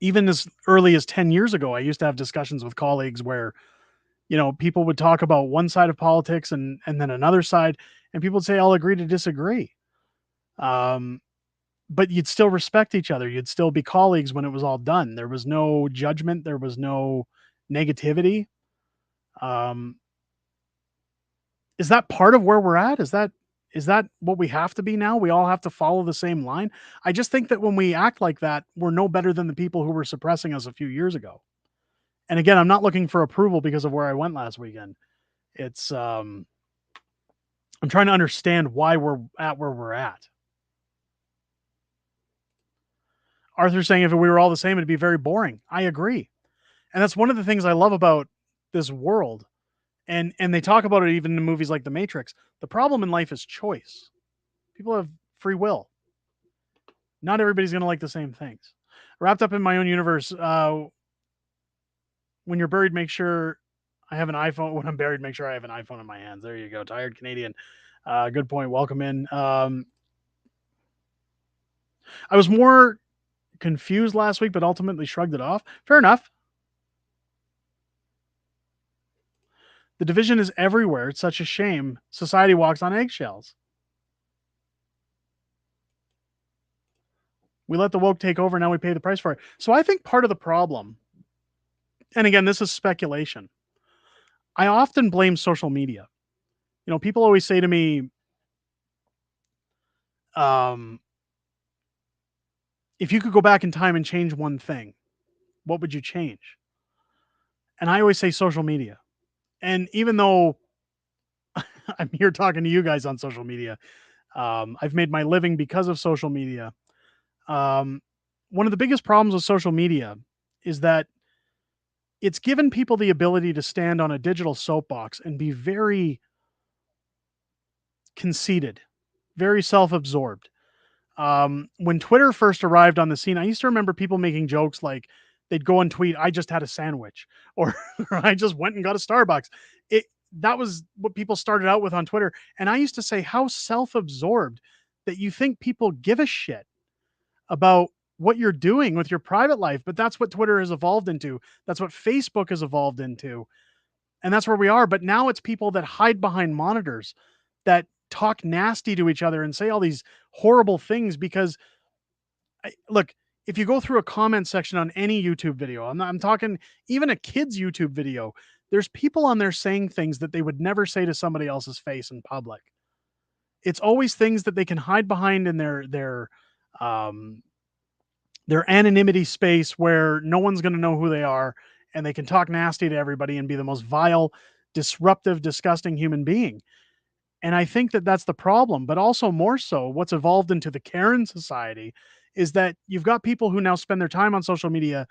even as early as 10 years ago, I used to have discussions with colleagues where, people would talk about one side of politics and then another side, and people would say, I'll agree to disagree. Um, but you'd still respect each other. You'd still be colleagues when it was all done. There was no judgment. There was no negativity. Um, is that part of where we're at? Is that what we have to be now? We all have to follow the same line. I just think that when we act like that, we're no better than the people who were suppressing us a few years ago. And again, I'm not looking for approval because of where I went last weekend. It's I'm trying to understand why we're at where we're at. Arthur's saying if we were all the same, it'd be very boring. I agree. And that's one of the things I love about this world. And they talk about it even in movies like The Matrix. The problem in life is choice. People have free will. Not everybody's going to like the same things. Wrapped up in my own universe, when you're buried, make sure I have an iPhone. When I'm buried, make sure I have an iPhone in my hands. There you go. Tired Canadian. Good point. Welcome in. I was more confused last week, but ultimately shrugged it off. Fair enough. The division is everywhere. It's such a shame. Society walks on eggshells. We let the woke take over. Now we pay the price for it. So I think part of the problem, and again, this is speculation, I often blame social media. People always say to me, um, if you could go back in time and change one thing, what would you change? And I always say social media. And even though I'm here talking to you guys on social media, I've made my living because of social media. Um, One of the biggest problems with social media is that it's given people the ability to stand on a digital soapbox and be very conceited, very self absorbed. When Twitter first arrived on the scene, I used to remember people making jokes like they'd go and tweet, "I just had a sandwich," or, or "I just went and got a Starbucks." It That was what people started out with on Twitter, and I used to say, "How self-absorbed that you think people give a shit about what you're doing with your private life." But that's what Twitter has evolved into. That's what Facebook has evolved into, and that's where we are. But now it's people that hide behind monitors, that talk nasty to each other and say all these horrible things because look, if you go through a comment section on any YouTube video, I'm talking even a kid's YouTube video, there's people on there saying things that they would never say to somebody else's face in public. It's always things that they can hide behind in um, their anonymity space where no one's going to know who they are, and they can talk nasty to everybody and be the most vile, disruptive, disgusting human being. And I think that that's the problem. But also, more so, what's evolved into the Karen society is that you've got people who now spend their time on social media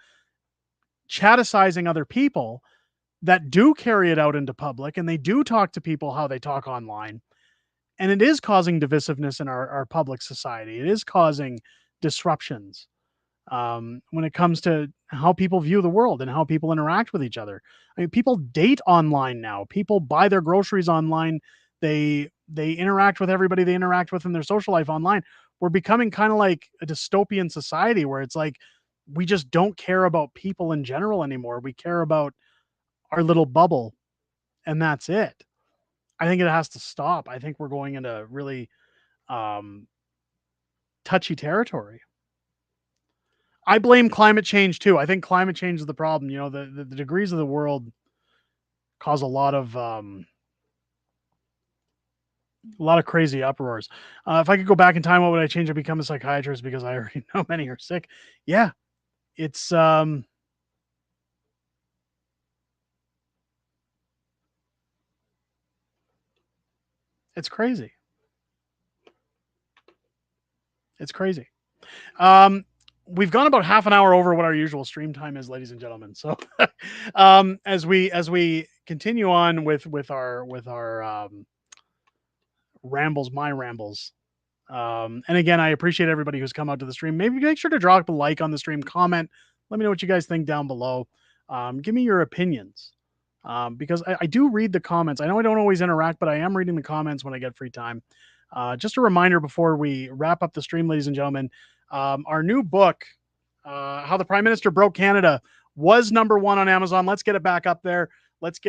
chaticizing other people that do carry it out into public, and they do talk to people how they talk online. And it is causing divisiveness in our public society. It is causing disruptions when it comes to how people view the world and how people interact with each other. I mean, people date online now. People buy their groceries online. They interact with everybody they interact with in their social life online. We're becoming kind of like a dystopian society where it's like we just don't care about people in general anymore. We care about our little bubble, and that's it. I think it has to stop. I think we're going into really um, touchy territory. I blame climate change too. I think climate change is the problem. You know, the degrees of the world cause a lot of crazy uproars. If I could go back in time, what would I change? I'd become a psychiatrist because I already know many are sick. Yeah, it's it's crazy. It's crazy. Um, we've gone about half an hour over what our usual stream time is, ladies and gentlemen. So, as we continue on with our rambles, my rambles. And again, I appreciate everybody who's come out to the stream. Maybe make sure to drop a like on the stream, comment. Let me know what you guys think down below. Give me your opinions because I do read the comments. I know I don't always interact, but I am reading the comments when I get free time. Just a reminder before we wrap up the stream, ladies and gentlemen, our new book, How the Prime Minister Broke Canada, was #1 on Amazon. Let's get it back up there. Let's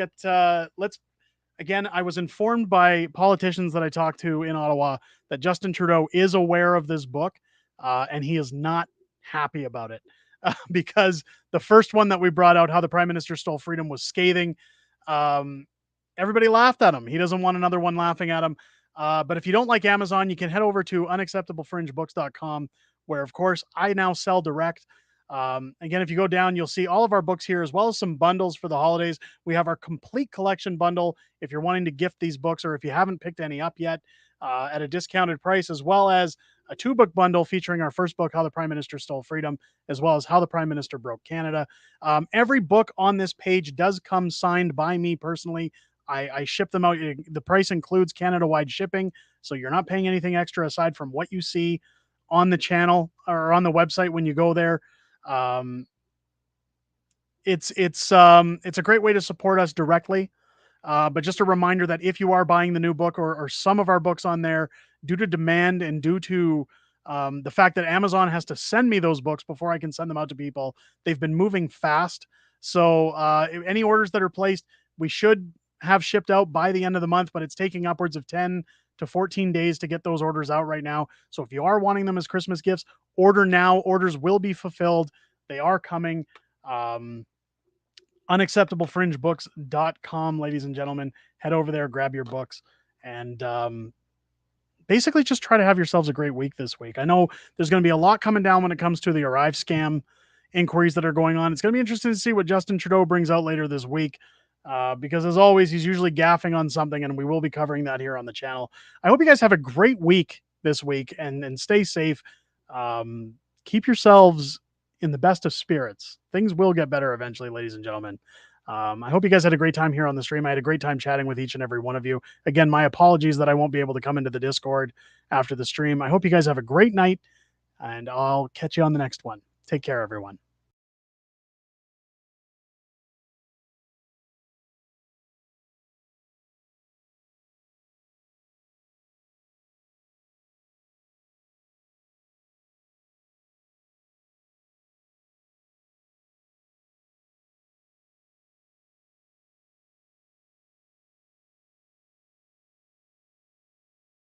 again, I was informed by politicians that I talked to in Ottawa that Justin Trudeau is aware of this book, and he is not happy about it because the first one that we brought out, How the Prime Minister Stole Freedom, was scathing. Um, Everybody laughed at him. He doesn't want another one laughing at him. But if you don't like Amazon, you can head over to unacceptablefringebooks.com, where, of course, I now sell direct. Again, if you go down, you'll see all of our books here, as well as some bundles for the holidays. We have our complete collection bundle if you're wanting to gift these books, or if you haven't picked any up yet, at a discounted price, as well as a 2-book bundle featuring our first book, How the Prime Minister Stole Freedom, as well as How the Prime Minister Broke Canada. Every book on this page does come signed by me personally. I ship them out. The price includes Canada-wide shipping, so you're not paying anything extra aside from what you see on the channel or on the website when you go there. Um, it's a great way to support us directly. But just a reminder that if you are buying the new book, or some of our books on there, due to demand and due to the fact that Amazon has to send me those books before I can send them out to people, they've been moving fast. So any orders that are placed, we should have shipped out by the end of the month, but it's taking upwards of 10 to 14 days to get those orders out right now. So if you are wanting them as Christmas gifts, order now. Orders will be fulfilled. They are coming. Unacceptablefringebooks.com, ladies and gentlemen. Head over there, grab your books, and basically just try to have yourselves a great week this week. I know there's going to be a lot coming down when it comes to the Arrive scam inquiries that are going on. It's going to be interesting to see what Justin Trudeau brings out later this week. Because as always, he's usually gaffing on something, and we will be covering that here on the channel. I hope you guys have a great week this week, and stay safe. Keep yourselves in the best of spirits. Things will get better eventually, ladies and gentlemen. I hope you guys had a great time here on the stream. I had a great time chatting with each and every one of you. Again, my apologies that I won't be able to come into the Discord after the stream. I hope you guys have a great night, and I'll catch you on the next one. Take care, everyone.